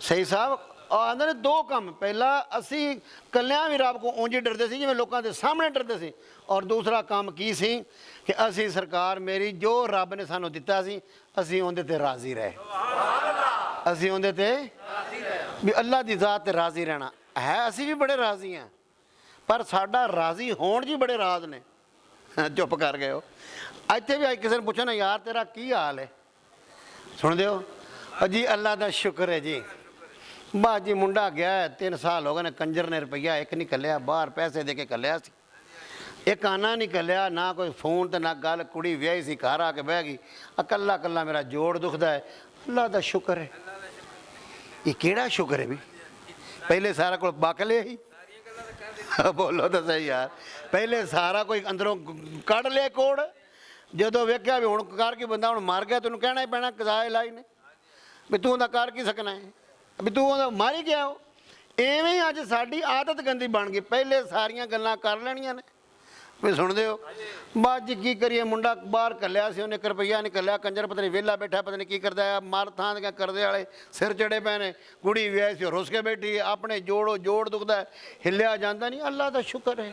S1: ਸਹੀ ਸਾਹਿਬ ਆਂਦੇ ਨੇ 2 ਕੰਮ। ਪਹਿਲਾ ਅਸੀਂ ਕੱਲਿਆਂ ਵੀ ਰੱਬ ਕੋਲ ਉਂਝ ਡਰਦੇ ਸੀ ਜਿਵੇਂ ਲੋਕਾਂ ਦੇ ਸਾਹਮਣੇ ਡਰਦੇ ਸੀ, ਔਰ ਦੂਸਰਾ ਕੰਮ ਕੀ ਸੀ ਕਿ ਅਸੀਂ ਸਰਕਾਰ ਮੇਰੀ ਜੋ ਰੱਬ ਨੇ ਸਾਨੂੰ ਦਿੱਤਾ ਸੀ ਅਸੀਂ ਉਹਦੇ ਤੇ ਰਾਜ਼ੀ ਰਹੇ। ਅਸੀਂ ਉਹਦੇ ਤੇ ਵੀ ਅੱਲਾ ਦੀ ਜ਼ਾਤ ਤੇ ਰਾਜ਼ੀ ਰਹਿਣਾ ਹੈ। ਅਸੀਂ ਵੀ ਬੜੇ ਰਾਜ਼ੀ ਹਾਂ, ਪਰ ਸਾਡਾ ਰਾਜ਼ੀ ਹੋਣ ਜੀ ਬੜੇ ਰਾਜ਼ ਨੇ। ਚੁੱਪ ਕਰ ਗਏ ਹੋ। ਇੱਥੇ ਵੀ ਅੱਜ ਕਿਸੇ ਨੂੰ ਪੁੱਛੋ ਨਾ, ਯਾਰ ਤੇਰਾ ਕੀ ਹਾਲ ਹੈ, ਸੁਣਦੇ ਹੋ ਜੀ ਅੱਲਾ ਦਾ ਸ਼ੁਕਰ ਹੈ ਜੀ। ਬਸ ਜੀ ਮੁੰਡਾ ਗਿਆ 3 ਸਾਲ ਹੋ ਗਏ ਨੇ, ਕੰਜਰ ਨੇ ਰੁਪਈਆ ਇੱਕ ਨਹੀਂ ਕੱਲਿਆ, ਬਾਹਰ ਪੈਸੇ ਦੇ ਕੇ ਕੱਲਿਆ ਸੀ, ਇੱਕ ਆਨਾ ਨਹੀਂ ਕੱਲਿਆ, ਨਾ ਕੋਈ ਫੋਨ ਤੇ ਨਾ ਗੱਲ। ਕੁੜੀ ਵਿਆਹੀ ਸੀ, ਘਰ ਆ ਕੇ ਬਹਿ ਗਈ, ਇਕੱਲਾ ਇਕੱਲਾ ਮੇਰਾ ਜੋੜ ਦੁਖਦਾ ਹੈ। ਅੱਲਾ ਦਾ ਸ਼ੁਕਰ ਹੈ। ਇਹ ਕਿਹੜਾ ਸ਼ੁਕਰ ਹੈ ਵੀ? ਪਹਿਲੇ ਸਾਰਾ ਕੋਲ ਬਕ ਲਿਆ ਸੀ। ਬੋਲੋ ਤਾਂ ਸਹੀ ਯਾਰ, ਪਹਿਲੇ ਸਾਰਾ ਕੋਈ ਅੰਦਰੋਂ ਕੱਢ ਲਿਆ ਕੋੜ। ਜਦੋਂ ਵੇਖਿਆ ਵੀ ਹੁਣ ਕਰ ਕੀ ਬੰਦਾ, ਹੁਣ ਮਰ ਗਿਆ, ਤੈਨੂੰ ਕਹਿਣਾ ਹੀ ਪੈਣਾ ਕਜ਼ਾਏ ਲਾਈ ਨੇ ਵੀ ਤੂੰ ਉਹਦਾ ਕਰ ਕੀ ਸਕਣਾ ਹੈ, ਵੀ ਤੂੰ ਉਹਦਾ ਮਰ ਹੀ ਗਿਆ। ਉਹ ਐਵੇਂ ਹੀ ਅੱਜ ਸਾਡੀ ਆਦਤ ਗੰਦੀ ਬਣ ਗਈ, ਪਹਿਲੇ ਸਾਰੀਆਂ ਗੱਲਾਂ ਕਰ ਲੈਣੀਆਂ ਨੇ ਵੀ ਸੁਣਦੇ ਹੋ। ਬਾਅਦ ਜੀ ਕੀ ਕਰੀਏ, ਮੁੰਡਾ ਬਾਹਰ ਘੱਲਿਆ ਸੀ, ਉਹਨੇ 1 ਰੁਪਈਆ ਨਹੀਂ ਘੱਲਿਆ, ਕੰਜਰ ਪਤਾ ਨਹੀਂ ਵਿਹਲਾ ਬੈਠਾ, ਪਤਾ ਨਹੀਂ ਕੀ ਕਰਦਾ ਆ, ਮਰ ਥਾਂ ਦੀਆਂ ਕਰਦੇ ਵਾਲੇ ਸਿਰ ਚੜੇ ਪਏ ਨੇ। ਕੁੜੀ ਵਿਆਹੀ ਸੀ, ਰੁੱਸ ਕੇ ਬੈਠੀ ਹੈ, ਆਪਣੇ ਜੋੜ ਦੁਖਦਾ, ਹਿੱਲਿਆ ਜਾਂਦਾ ਨਹੀਂ। ਅੱਲਾ ਦਾ ਸ਼ੁਕਰ ਹੈ।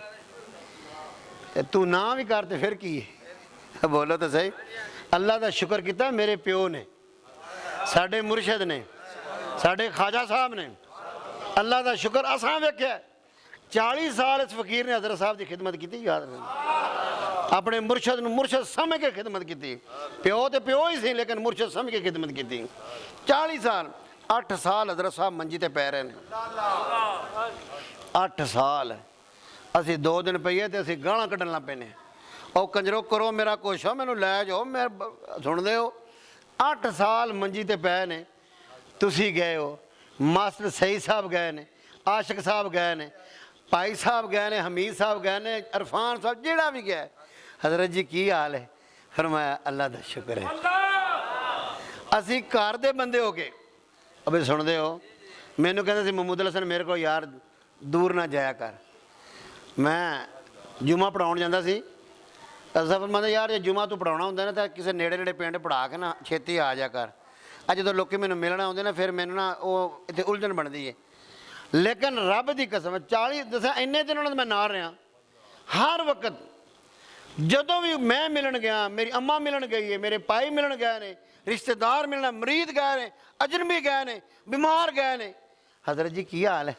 S1: ਤੇ ਤੂੰ ਨਾ ਵੀ ਕਰ ਤੇ ਫਿਰ ਕੀ ਹੈ? ਬੋਲੋ ਤਾਂ ਸਹੀ। ਅੱਲਾ ਦਾ ਸ਼ੁਕਰ ਕੀਤਾ ਮੇਰੇ ਪਿਓ ਨੇ, ਸਾਡੇ ਮੁਰਸ਼ਿਦ ਨੇ, ਸਾਡੇ ਖਾਜਾ ਸਾਹਿਬ ਨੇ। ਅੱਲਾ ਦਾ ਸ਼ੁਕਰ ਅਸਾਂ ਵੇਖਿਆ 40 ਸਾਲ ਇਸ ਫਕੀਰ ਨੇ ਹਜ਼ਰਤ ਸਾਹਿਬ ਦੀ ਖਿਦਮਤ ਕੀਤੀ। ਯਾਦ ਰੱਖਣਾ, ਆਪਣੇ ਮੁਰਸ਼ਿਦ ਨੂੰ ਮੁਰਸ਼ਿਦ ਸਮਝ ਕੇ ਖਿਦਮਤ ਕੀਤੀ। ਪਿਓ ਤੇ ਪਿਓ ਹੀ ਸੀ, ਲੇਕਿਨ ਮੁਰਸ਼ਿਦ ਸਮਝ ਕੇ ਖਿਦਮਤ ਕੀਤੀ। 40 ਸਾਲ 8 ਸਾਲ ਹਜ਼ਰਤ ਸਾਹਿਬ ਮੰਜੀ ਤੇ ਪੈ ਰਹੇ ਨੇ। 8 ਸਾਲ ਅਸੀਂ 2 ਦਿਨ ਪਈਏ ਤੇ ਅਸੀਂ ਗਾਲਾਂ ਕੱਢਣ ਲੱਗ ਪੈਨੇ। ਉਹ ਕੰਜਰੋ ਕਰੋ ਮੇਰਾ ਕੁਛ ਹੋ, ਮੈਨੂੰ ਲੈ ਜਾਓ। ਮੈਂ ਸੁਣਦੇ ਹੋ 8 ਸਾਲ ਮੰਜੀ ਤੇ ਪਏ ਨੇ। ਤੁਸੀਂ ਗਏ ਹੋ, ਮਾਸਟਰ ਸਈਦ ਸਾਹਿਬ ਗਏ ਨੇ, ਆਸ਼ਿਕ ਸਾਹਿਬ ਗਏ ਨੇ, ਭਾਈ ਸਾਹਿਬ ਗਏ ਨੇ, ਹਮੀਦ ਸਾਹਿਬ ਗਏ ਨੇ, ਇਰਫਾਨ ਸਾਹਿਬ, ਜਿਹੜਾ ਵੀ ਗਿਆ। ਹਜ਼ਰਤ ਜੀ ਕੀ ਹਾਲ ਹੈ? ਫਰਮਾਇਆ ਅੱਲਾ ਦਾ ਸ਼ੁਕਰ ਹੈ। ਅਸੀਂ ਘਰ ਦੇ ਬੰਦੇ ਹੋ ਕੇ ਅਬੇ ਸੁਣਦੇ ਹੋ। ਮੈਨੂੰ ਕਹਿੰਦੇ ਸੀ ਮਹਿਮੂਦ ਹਸਨ ਮੇਰੇ ਕੋਲ ਯਾਰ ਦੂਰ ਨਾ ਜਾਇਆ ਕਰ। ਮੈਂ ਜੁਮਾ ਪੜਾਉਣ ਜਾਂਦਾ ਸੀ। ਅਸਾਂ ਫਰਮਾਉਂਦਾ ਯਾਰ ਜੇ ਜੁਮਾ ਤੂੰ ਪੜਾਉਣਾ ਹੁੰਦਾ ਨਾ ਤਾਂ ਕਿਸੇ ਨੇੜੇ ਨੇੜੇ ਪਿੰਡ ਪੜ੍ਹਾ ਕੇ ਨਾ ਛੇਤੀ ਆ ਜਾ ਕਰ। ਅੱਜ ਜਦੋਂ ਲੋਕੀ ਮੈਨੂੰ ਮਿਲਣਾ ਆਉਂਦੇ ਨਾ, ਫਿਰ ਮੈਨੂੰ ਨਾ ਉਹ ਇੱਥੇ ਉਲਝਣ ਬਣਦੀ ਹੈ। ਲੇਕਿਨ ਰੱਬ ਦੀ ਕਸਮ 40 ਦੱਸਾਂ ਇੰਨੇ ਦਿਨ ਉਹਨਾਂ ਦਾ ਮੈਂ ਨਾਲ ਰਿਹਾ। ਹਰ ਵਕਤ ਜਦੋਂ ਵੀ ਮੈਂ ਮਿਲਣ ਗਿਆ, ਮੇਰੀ ਅੰਮਾ ਮਿਲਣ ਗਈ ਹੈ, ਮੇਰੇ ਭਾਈ ਮਿਲਣ ਗਏ ਨੇ, ਰਿਸ਼ਤੇਦਾਰ ਮਿਲਣਾ, ਮਰੀਦ ਗਏ ਨੇ, ਅਜਨਬੀ ਗਏ ਨੇ, ਬਿਮਾਰ ਗਏ ਨੇ। ਹਜ਼ਰਤ ਜੀ ਕੀ ਹਾਲ ਹੈ?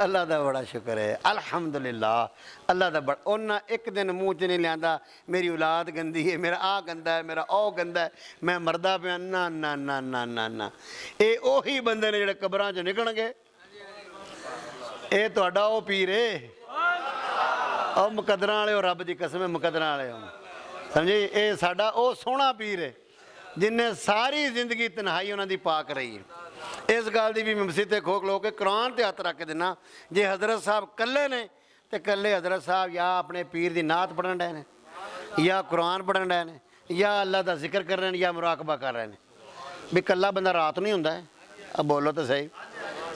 S1: ਅੱਲਾ ਦਾ ਬੜਾ ਸ਼ੁਕਰ ਹੈ, ਅਲਹਮਦੁਲਿਲਾ। ਅੱਲਾ ਦਾ ਬੜਾ, ਉਹਨਾਂ ਇੱਕ ਦਿਨ ਮੂੰਹ 'ਚ ਨਹੀਂ ਲਿਆਂਦਾ ਮੇਰੀ ਔਲਾਦ ਗੰਦੀ ਹੈ, ਮੇਰਾ ਆਹ ਗੰਦਾ ਹੈ, ਮੇਰਾ ਉਹ ਗੰਦਾ ਹੈ, ਮੈਂ ਮਰਦਾ ਪਿਆ। ਨਾ ਨਾ ਨਾ ਨਾ ਨਾ ਨਾ। ਇਹ ਉਹੀ ਬੰਦੇ ਨੇ ਜਿਹੜੇ ਕਬਰਾਂ 'ਚ ਨਿਕਲਣਗੇ। ਇਹ ਤੁਹਾਡਾ ਉਹ ਪੀਰ ਏ, ਉਹ ਮੁਕੱਦਰਾਂ ਵਾਲੇ, ਉਹ ਰੱਬ ਦੀ ਕਸਮ ਹੈ ਮੁਕੱਦਰਾਂ ਵਾਲੇ, ਸਮਝੇ। ਇਹ ਸਾਡਾ ਉਹ ਸੋਹਣਾ ਪੀਰ ਹੈ ਜਿਨਨੇ ਸਾਰੀ ਜ਼ਿੰਦਗੀ ਤਨਹਾਈ ਉਹਨਾਂ ਦੀ ਪਾਕ ਰਹੀ ਹੈ। ਇਸ ਗੱਲ ਦੀ ਵੀ ਮੈਂ ਮਸੀਤੇ ਖਲੋ ਕੇ ਕੁਰਾਨ ਤੇ ਹੱਥ ਰੱਖ ਕੇ ਦਿੰਦਾ, ਜੇ ਹਜ਼ਰਤ ਸਾਹਿਬ ਇਕੱਲੇ ਨੇ ਤੇ ਇਕੱਲੇ ਹਜ਼ਰਤ ਸਾਹਿਬ ਜਾਂ ਆਪਣੇ ਪੀਰ ਦੀ ਨਾਤ ਪੜ੍ਹਨ ਰਹੇ ਨੇ, ਜਾਂ ਕੁਰਾਨ ਪੜ੍ਹਨ ਰਹੇ ਨੇ, ਜਾਂ ਅੱਲਾ ਦਾ ਜ਼ਿਕਰ ਕਰ ਰਹੇ ਨੇ, ਜਾਂ ਮੁਰਾਕਬਾ ਕਰ ਰਹੇ ਨੇ। ਵੀ ਇਕੱਲਾ ਬੰਦਾ ਰਾਤ ਨਹੀਂ ਹੁੰਦਾ ਹੈ। ਆ ਬੋਲੋ ਤਾਂ ਸਹੀ।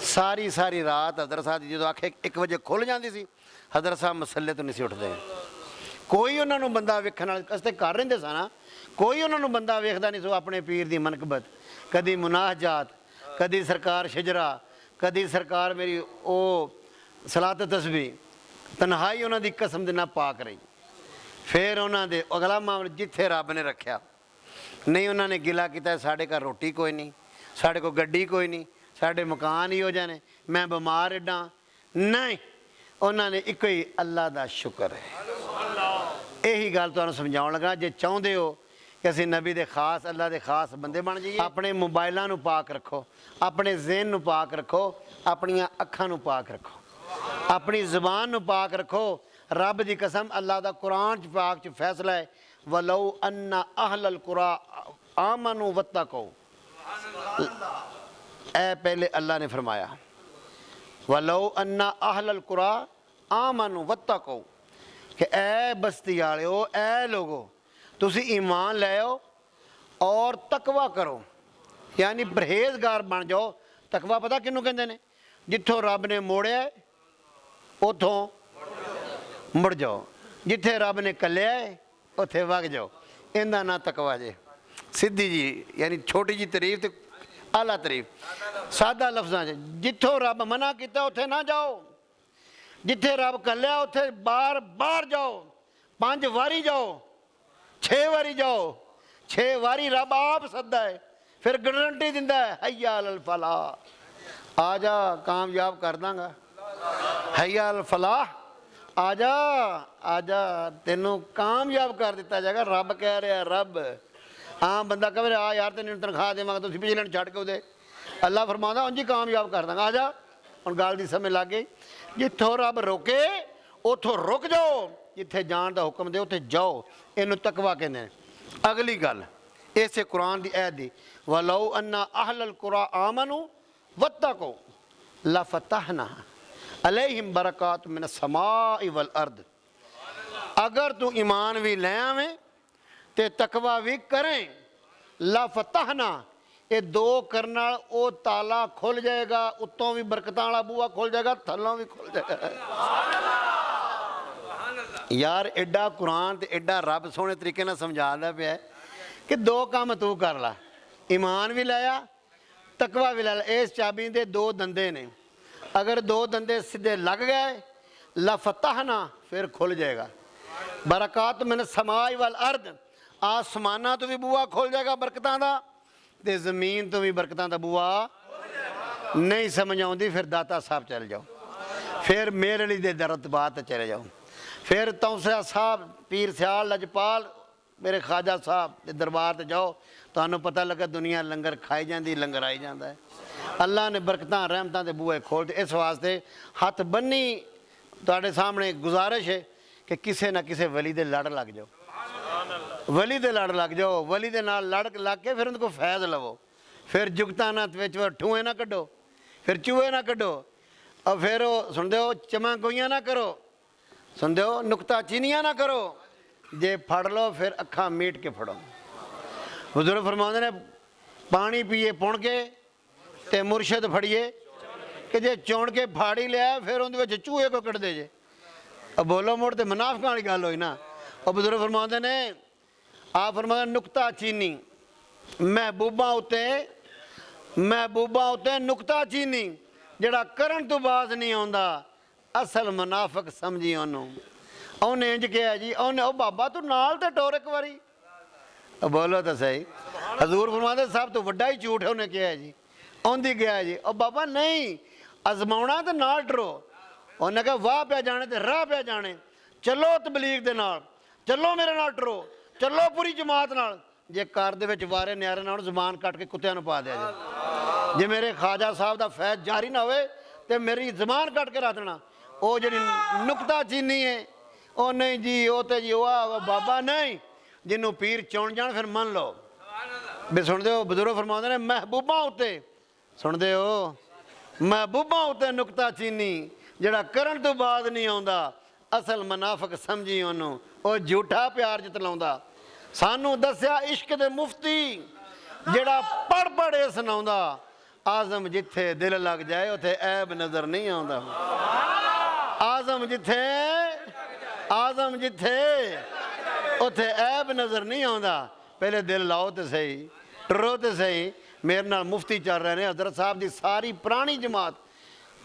S1: ਸਾਰੀ ਰਾਤ ਹਜ਼ਰਤ ਸਾਹਿਬ ਦੀ ਜਦੋਂ ਆਖੇ 1 ਵਜੇ ਖੁੱਲ੍ਹ ਜਾਂਦੀ ਸੀ, ਹਜ਼ਰਤ ਸਾਹਿਬ ਮਸੱਲੇ ਤੋਂ ਨਹੀਂ ਸੀ ਉੱਠਦੇ। ਕੋਈ ਉਹਨਾਂ ਨੂੰ ਬੰਦਾ ਵੇਖਣ ਵਾਲੇ, ਅਸੀਂ ਘਰ ਰਹਿੰਦੇ ਸਾਂ ਨਾ, ਕੋਈ ਉਹਨਾਂ ਨੂੰ ਬੰਦਾ ਵੇਖਦਾ ਨਹੀਂ ਸੀ। ਆਪਣੇ ਪੀਰ ਦੀ ਮਨਕਬਤ, ਕਦੀ ਮੁਨਾਹਜਾਤ, ਕਦੀ ਸਰਕਾਰ ਸ਼ਜਰਾ, ਕਦੀ ਸਰਕਾਰ ਮੇਰੀ ਉਹ ਸਲਾਤ ਤਸਬੀਹ, ਤਨਹਾਈ ਉਹਨਾਂ ਦੀ ਕਸਮ ਦੇ ਨਾਲ ਪਾਕ ਰਹੀ। ਫਿਰ ਉਹਨਾਂ ਦੇ ਅਗਲਾ ਮਾਮਲਾ ਜਿੱਥੇ ਰੱਬ ਨੇ ਰੱਖਿਆ ਨਹੀਂ, ਉਹਨਾਂ ਨੇ ਗਿਲਾ ਕੀਤਾ ਸਾਡੇ ਘਰ ਰੋਟੀ ਕੋਈ ਨਹੀਂ, ਸਾਡੇ ਕੋਲ ਗੱਡੀ ਕੋਈ ਨਹੀਂ, ਸਾਡੇ ਮਕਾਨ ਹੀ ਹੋ ਜਾਣੇ, ਮੈਂ ਬਿਮਾਰ ਐਡਾ ਨਹੀਂ। ਉਹਨਾਂ ਨੇ ਇੱਕੋ ਹੀ ਅੱਲਾ ਦਾ ਸ਼ੁਕਰ ਹੈ। ਇਹੀ ਗੱਲ ਤੁਹਾਨੂੰ ਸਮਝਾਉਣ ਲੱਗਾ। ਜੇ ਚਾਹੁੰਦੇ ਹੋ ਕਿ ਅਸੀਂ ਨਬੀ ਦੇ ਖਾਸ, ਅੱਲਾ ਦੇ ਖਾਸ ਬੰਦੇ ਬਣ ਜਾਈਏ, ਆਪਣੇ ਮੋਬਾਈਲਾਂ ਨੂੰ ਪਾਕ ਰੱਖੋ, ਆਪਣੇ ਜ਼ਿਹਨ ਨੂੰ ਪਾਕ ਰੱਖੋ, ਆਪਣੀਆਂ ਅੱਖਾਂ ਨੂੰ ਪਾਕ ਰੱਖੋ, ਆਪਣੀ ਜ਼ੁਬਾਨ ਨੂੰ ਪਾਕ ਰੱਖੋ। ਰੱਬ ਦੀ ਕਸਮ ਅੱਲਾ ਦਾ ਕੁਰਾਨ 'ਚ ਪਾਕ 'ਚ ਫੈਸਲਾ ਹੈ, ਵਲਉ ਅੰਨਾ ਅਹਲਲ ਕੁਰਾ ਆਮਨੂ ਵਤਕੂ। ਇਹ ਪਹਿਲੇ ਅੱਲਾ ਨੇ ਫਰਮਾਇਆ, ਵਲਉ ਅੰਨਾ ਅਹਲਲ ਕੁਰਾ ਆਮਨੂ ਵਤਕੂ, ਕਿ ਐ ਬਸਤੀ ਵਾਲਿਓ, ਐ ਲੋਗੋ, ਤੁਸੀਂ ਈਮਾਨ ਲੈ ਆਓ ਔਰ ਤਕਵਾ ਕਰੋ, ਯਾਨੀ ਪਰਹੇਜ਼ਗਾਰ ਬਣ ਜਾਓ। ਤਕਵਾ ਪਤਾ ਕਿਹਨੂੰ ਕਹਿੰਦੇ ਨੇ? ਜਿੱਥੋਂ ਰੱਬ ਨੇ ਮੋੜਿਆ ਉੱਥੋਂ ਮੁੜ ਜਾਓ, ਜਿੱਥੇ ਰੱਬ ਨੇ ਕੱਲਿਆ ਉੱਥੇ ਵਗ ਜਾਓ। ਇਹਦਾ ਨਾਂ ਤਕਵਾ ਜੇ। ਸਿੱਧੀ ਜੀ ਯਾਨੀ ਛੋਟੀ ਜੀ ਤਾਰੀਫ ਤੇ ਆਲਾ ਤਾਰੀਫ, ਸਾਦਾ ਲਫ਼ਜ਼ਾਂ 'ਚ। ਜਿੱਥੋਂ ਰੱਬ ਮਨਾ ਕੀਤਾ ਉੱਥੇ ਨਾ ਜਾਓ, ਜਿੱਥੇ ਰੱਬ ਕੱਲਿਆ ਉੱਥੇ ਬਾਰ ਜਾਓ। 5 ਵਾਰੀ ਜਾਓ, 6 ਵਾਰੀ ਜਾਓ। 6 ਵਾਰੀ ਰੱਬ ਆਪ ਸੱਦਾ ਹੈ फिर गारंटी दिंदा है हैया अल फलाह, आ जा कामयाब कर दांगा, हैया अल फलाह, आ जा तेनों कामयाब कर दिता जाएगा। रब कह रहा, रब आम बंदा कहे आ यार तेन तनख्वाह देवांगा, तुसीं पिछले छड्ड के उहदे, अल्लाह फरमांदा उंज ही कामयाब कर दांगा, आ जा। हुण गल दी समझ लग गई, जिथों रब रोके उथों रुक जाओ, जिथे जान का हुक्म दे उत्थे जाओ, इनू तकवा कहने। अगली गल इसे कुरान की ऐत दी, वलौ अन्ना अहलल कुरा आमनू वत्तको लफतहना अलैहिम बरकात मिन समाई वल अर्द। अगर तू ईमान भी ले आवें ते तकवा भी करें, लफतहना ये दो करना वो ताला खुल जाएगा, उत्तों भी बरकतां वाला बूहा खुल जाएगा, थल्लों भी खुल जाएगा। यार एडा कुरान ते एडा रब सोहने तरीके नाल समझाता पिया कि दो काम तू कर ला, ईमान भी लाया तकवा भी ला। इस चाबी दे दो दंदे ने, अगर दो दंदे सीधे लग गए लफतहना फिर खुल जाएगा। बरकात मिन समाई वल अर्द, आसमाना तो भी बूहा खुल जाएगा बरकतां दा, ते जमीन तो भी बरकतां दा बूहा नहीं समझ आउंदी, फिर दाता साहब चले जाओ, फिर मेरे अली दे दरबार चले जाओ, फिर तौसिया साहब पीर सियाल लजपाल मेरे ख्वाजा साहब के दरबार ते जाओ, तुहानू पता लगा दुनिया लंगर खाई जाती, लंगर आई जाता है। अल्लाह ने बरकतां रहमतां दे बूहे खोलते। इस वास्ते हथ बन्नी तुहाडे सामने गुजारिश है कि किसी ना किसी वली दे लड़ लग जाओ, वली दे लड़ लग जाओ, वली दे नाल लड़ लग के फिर उनको को फैज़ लवो, फिर जुगतां ना ठूए ना कड्डो, फिर चूहे ना कड्डो, और फिर वो सुनते हो चमा गोइयां ना करो, सुनते हो नुकता चीनियाँ ना करो, जे फड़ लो फिर अखा मीट के फड़ो। बुजुर्ग फरमाते ने पानी पीए पुण के ते मुर्शद फड़िए, कि जे चुन के फाड़ी लिया फिर उन्हें चूहे को कट दे जे। अब बोलो मुड़ तो मुनाफिकां वाली गल होई ना। और बुजुर्ग फरमाते ने आप फरमाते नुकता चीनी महबूबा उत्ते नुकता चीनी, जड़ा करन तो बाज नहीं आउंदा असल मुनाफिक समझी उन्हें इंज कहा जी, उन्हें ओ बाबा तू नाल तो टोर एक बारी, बोलो तो सही। हजूर फरमाते सब तो वड्डा ही झूठ है उन्हें कहा जी, आंदी गया जी, ओ बाबा नहीं अजमाउणा तो नाल टरो। उन्हें कहा वाह पे जाने ते राह पे जाने, चलो तबलीग दे नाल, चलो मेरे नाल टरो, चलो पूरी जमात नाल। जे घर दे विच वारे न्यारे नाल जबान कट के कुत्तियां नूं पा दिया जे, जे मेरे ख्वाजा साहब दा फैज़ जारी ना होए ते मेरी जबान कट के रख देना। वो जी नुकता चीनी है, ओ नहीं जी वो तो जी वाह बाबा नहीं, जिन्हों पीर चुन जान फिर मन लो। भी सुनते हो बजुर्ग फरमाते ने महबूबा उत्ते, सुनते हो महबूबा उत्ते नुकता चीनी, जड़ा करन तो बाद नहीं आउंदा असल मुनाफिक समझी उन्हों, वो झूठा प्यार जतलाउंदा। सानू दस्या इश्क दे मुफ्ती, जड़ा पढ़ पढ़े सुनाउंदा, आजम जिथे दिल लग जाए उथे ऐब नजर नहीं आउंदा। आजम जिथे उथे ऐब नज़र नहीं आउंदा। पहले दिल लाओ तो सही, टरो तो सही। मेरे नाल मुफ्ती चल रहे हैं हजरत साहब की सारी पुरानी जमात,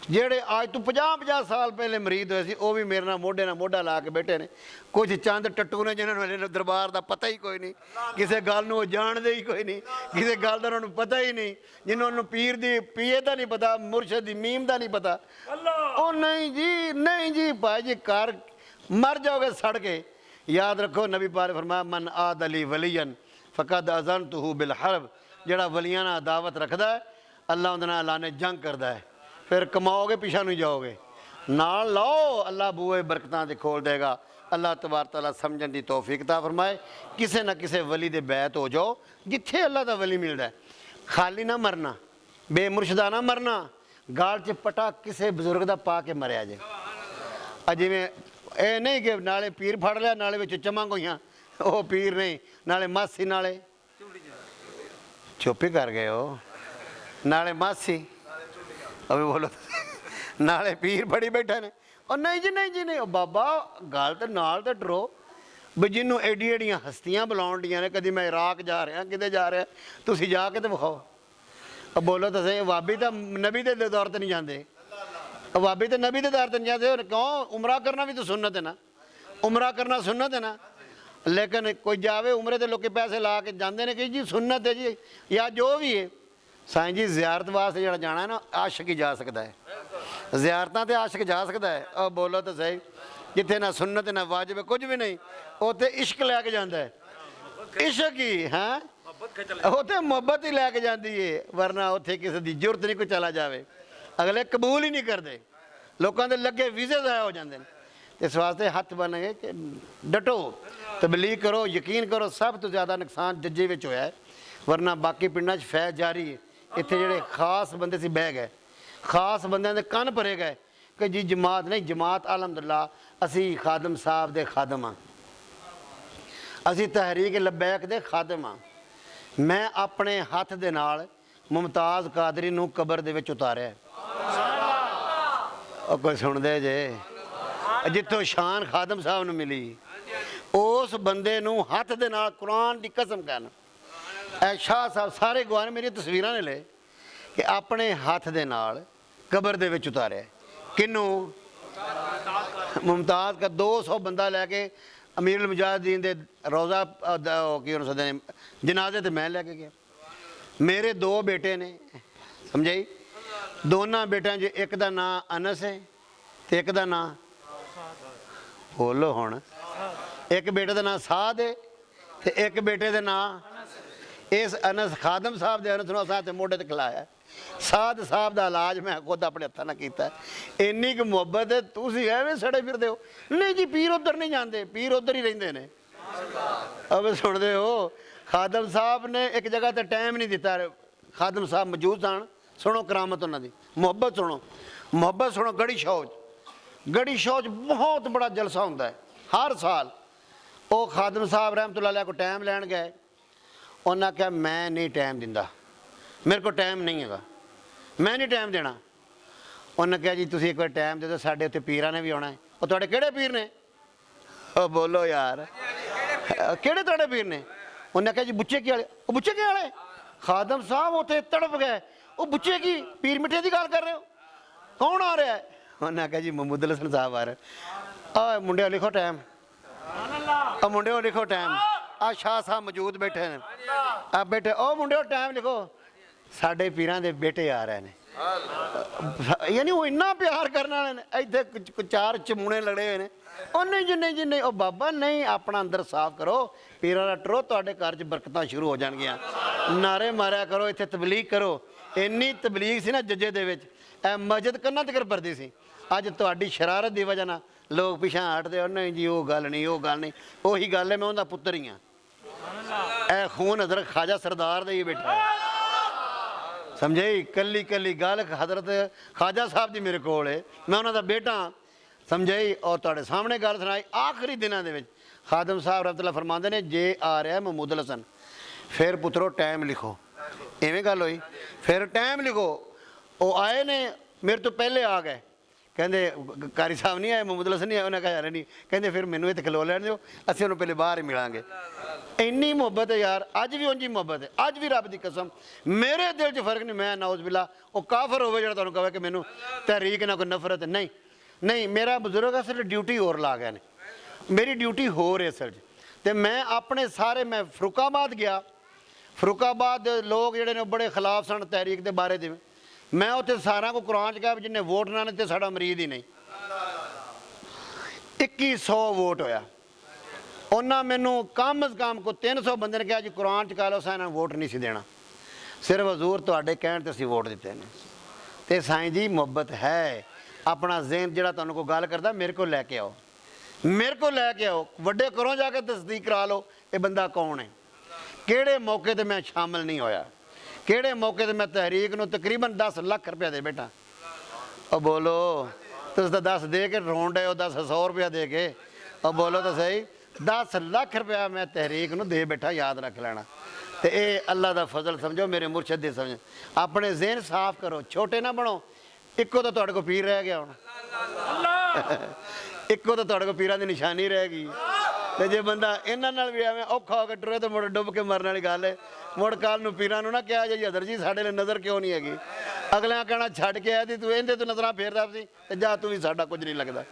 S1: जेड़े आज तो 50-50 साल पहले मरीद हुए सी, वो भी मेरे नाल मोढे नाल मोढा ला के बैठे ने। कुछ चंद टट्टू ने जिन्होंने दरबार का पता ही कोई नहीं, किसी गल नूं जानते ही कोई नहीं, किसी गल का उन्होंने पता ही नहीं, जिन्होंने पीर दी पीए का नहीं पता, मुर्शद दी मीम का नहीं पता। ओ नहीं जी भाई जी कर मर जाओगे सड़ के। याद रखो नबी पाक ने फरमाया मन आद अली वलियन फ़क़द अज़नतुहु बिल हर्ब, जड़ा वलियां नाल दावत रखदा है अल्लाह उहदे नाल लाने जंग करदा है। फिर कमाओगे पिछा नहीं जाओगे, नाल लाओ अल्लाह बूहे बरकतां दे खोल देगा। अल्लाह तबारक तआला समझण दी तौफीक अता फरमाए। किसे ना किसे वली दे बैत हो जाओ, जिथे अल्लाह दा वली मिलदा है। खाली ना मरना, बेमुर्शदा ना मरना, गाल च पटा किसे बजुर्ग दा पा के मरिया जे। जिवें ਇਹ नहीं कि नाले पीर फड़ लिया नाले विच चमा गोइयां, वो पीर नहीं, नाले मासी नाले चुप ही कर गए हो, नाले मासी अभी बोलो नाले पीर फड़ी बैठे ने। और नहीं जी नहीं ओ बाबा गल तो नाल तो डरो भी जिन्हों एडी एडियां हस्तियां बुलाउण दियां ने, कभी मैं इराक जा रहा किते जा रहा, तुसीं जाके तो विखाओ। अब बोलो तो सही, वाबी तो नबी दे दौर ते नहीं जाते, वाबी तो नबी के दर ते नहीं जाते। क्यों? उमरा करना भी तो सुन्नत है ना, उमरा करना सुन्नत है ना। लेकिन कोई जावे उमरे तो लोग पैसे ला के जाते हैं कि जी सुन्नत है जी या जो भी है। साईं जी जियारत वास्ते जो जाना है ना आशिक ही जा सकता है, जियारतां ते आशिक जा सकता है। और बोलो तो सही, जिथे ना सुन्नत ना वाजिब है, कुछ भी नहीं, उत्थे इश्क लैके जाता है, इश्क ही हैं, उत्थे मुहब्बत ही लैके जाती है। वरना उत्थे किसी की जरूरत नहीं कोई चला जाए, अगले कबूल ही नहीं करते, लोगों के लगे वीजे ज़ाया हो जाते हैं। इस वास्ते हथ बन गए कि डटो, तबलीग करो, यकीन करो। सब तो ज़्यादा नुकसान जज्जे में होया है, वरना बाकी पिंडा फैज़ जारी है। इतने जोड़े खास बंदे से बह गए, खास बंदे के कन भरे गए कि जी जमात नहीं, जमात अलहमदुलिल्लाह असी खादम साहब दे खादम हाँ, असी तहरीक लबैक दे खादम हाँ। मैं अपने हथ दे नाल मुमताज़ कादरी नूं कबर दे विच उतारिया। कोई सुनदे जे, जिथों शान खादम साहब नूं मिली, उस बंदे नूं हथ दे नाल कुरान दी कसम करन। शाह साहब सारे गवाह ने मेरी तस्वीरां ने ले कि अपने हथ दे नाल कबर दे विच उतारिया। किनू? मुमताज़ का 200 बंदा लैके अमीरुल मुजाहिदीन दे रोज़ा की उन्होंने सदे जनाजे ते मैं लैके गया। मेरे 2 बेटे ने, समझाई, दोनों बेटियां जो एक का नाम अनस है तो एक का नाम बोलो हुण, एक बेटे का नाम साद है तो एक बेटे का नाम। इस अनस खादम साहब के अनस असा मोढे ते खिलाया। साद साहब का इलाज मैं खुद अपने हत्थों नाल कीता। इन्नी क मुहब्बत है, तुसीं एवें सड़े फिरदे हो। नहीं जी पीर उधर नहीं जाते, पीर उधर ही रहिंदे ने। अब सुनते हो, खादम साहब ने एक जगह तो टाइम नहीं दिता, खादम साहब मौजूद सन। सुनो करामत उन्होंने, मुहब्बत सुनो, मुहब्बत सुनो। गढ़ी शौच, गढ़ी शौच बहुत बड़ा जलसा होंदा है हर साल। वो खादम साहब रहमतुल्लाह अलैह को टाइम लैन गए, उन्हें कहा मैं नहीं टाइम दिंदा, मेरे को टाइम नहीं है, मैं नहीं टाइम देना। उन्हें कहा जी तुसीं एक बार टाइम दे दो, साढ़े उत्ते पीरां ने भी आना है। वो तुहाडे किहड़े पीर ने? ओ बोलो यार, किहड़े तुहाडे पीर ने? उन्हें कहा जी बुच्चे की वाले। वो बुच्चे की वाले? खादम साहब उत्थे तड़प गए। वो बुच्चे की पीर मिठे की गल कर रहे हो, कौन आ रहा है? उन्हें कहा जी महमूद हसन साहब आ रहे। आ मुंडे लिखो टाइम, आ मुंडे लिखो टाइम। आ शाह साहब मौजूद बैठे हैं, आ बैठे। ओ मुंडे टाइम लिखो, साढ़े पीरां दे बेटे आ रहे हैं। यानी वो इन्ना प्यार करने वाले ने। इतने 4 चमूने लड़े हुए हैं। ओ नहीं जी नहीं जी नहीं, ओ बाबा नहीं, अपना अंदर साफ करो, पीरां दा टरो, तुहाडे घर च बरकतां शुरू हो जाणगियां। नारे मारिया करो, इत्थे तबलीग करो। इन्नी तबलीग सी ना जज्जे दे विच, ए मस्जिद कन्नां तक भरदी सी। अज तुहाडी शरारत दी वजह नाल लोग पिछां हटदे। ओ नहीं जी वो गल नहीं, वो गल नहीं, उही गल है, मैं उहदा पुत्तर ही हाँ। ए खून हज़रत ख्वाजा सरदार दे ही बैठा है, समझे? कली कली गल हज़रत ख्वाजा साहब जी मेरे कोल है, मैं उन्हों का बेटा समझे। और तुहाडे सामने गल सुनाई। आखिरी दिनों के खादम साहब रहमतुल्लाह फरमाते ने, जे आ रहा है महमूद हसन, फिर पुत्रो टाइम लिखो। इवें गल हुई, फिर टाइम लिखो। वो आए ने, मेरे तो पहले आ गए, कहते कारी साहब नहीं आए, महमूद हसन नहीं आए। उन्हें कहा यार नहीं, कहते फिर मैनू इत्थे खलो लैण दिओ, असीं उन्होंने पहले बाहर ही मिलांगे। इन्नी मुहब्बत है यार, अज भी उंजी मुहब्बत है। अज भी रब की कसम मेरे दिल च फर्क नहीं। मैं नाउज़ बिल्ला वो काफर होवे जिहड़ा तुहानूं कहे कि मैनू तहरीक ना कोई नफरत नहीं, नहीं। मेरा बुजुर्ग असल ड्यूटी होर ला गए ने, मेरी ड्यूटी होर है असल तो मैं अपने सारे, मैं फरुखाबाद गया, फरुखाबाद लोग जिहड़े ने बड़े खिलाफ सन तहरीक के बारे में। मैं उत्थे सारा को कुरान च कहा जिन्हें वोट ना ने तो साडा मरीद ही नहीं। 2100 वोट होया, उन्हें मैनू कम अज़ कम को 300 बंदे ने कहा जी कुरान च कह लो, साइना वोट नहीं सी देना, सिर्फ हजूर तुहाडे कहण ते असीं वोट दिते ने। ते साईं जी मुहब्बत है। अपना ज़हन जिहड़ा तुहानूं कोई गल करदा, मेरे को लैके आओ, मेरे को लैके आओ, वड्डे घरों जाके तस्दीक करा लो ये बंदा कौन है। किहड़े मौके ते मैं शामिल नहीं होया, किहड़े मौके ते मैं तहरीक नूं तकरीबन 10 लाख रुपया दे बैठा। और बोलो तुस तो 10 दे के रोन डे हो, 10,100 रुपया दे के। और बोलो तो सही, 10 लाख रुपया मैं तहरीक नूं दे बैठा, याद रख लेना। तो ये अल्लाह का फजल समझो, मेरे मुर्शद दी समझो। अपने ज़हन साफ करो, छोटे ना बनो। इक्को तो तुहाडे कोल पीर रह गया हुण, इक्को तो तुहाडे कोल पीरां दी निशानी रह गई। ਤੇ ਜੇ ਬੰਦਾ ਇਹਨਾਂ ਨਾਲ ਵੀ ਐਵੇਂ ਔਖਾ ਹੋ ਕੇ ਟੁਰੇ ਤੇ ਮੁੜ ਡੁੱਬ ਕੇ ਮਰਨ ਵਾਲੀ ਗੱਲ ਹੈ। ਮੁੜ ਕੱਲ ਨੂੰ ਪੀਰਾਂ ਨੂੰ ਨਾ ਕਿਹਾ ਜੀ ਹਜ਼ਰ ਜੀ ਸਾਡੇ ਲਈ ਨਜ਼ਰ ਕਿਉਂ ਨਹੀਂ ਹੈਗੀ। ਅਗਲਿਆਂ ਕਹਿਣਾ ਛੱਡ ਕੇ ਆਇਆ ਤੂੰ ਇਹਦੇ ਤੋਂ ਨਜ਼ਰਾਂ ਫੇਰਦਾ ਸੀ ਤੇ ਜਾ ਤੂੰ ਵੀ ਸਾਡਾ ਕੁਝ ਨਹੀਂ ਲੱਗਦਾ।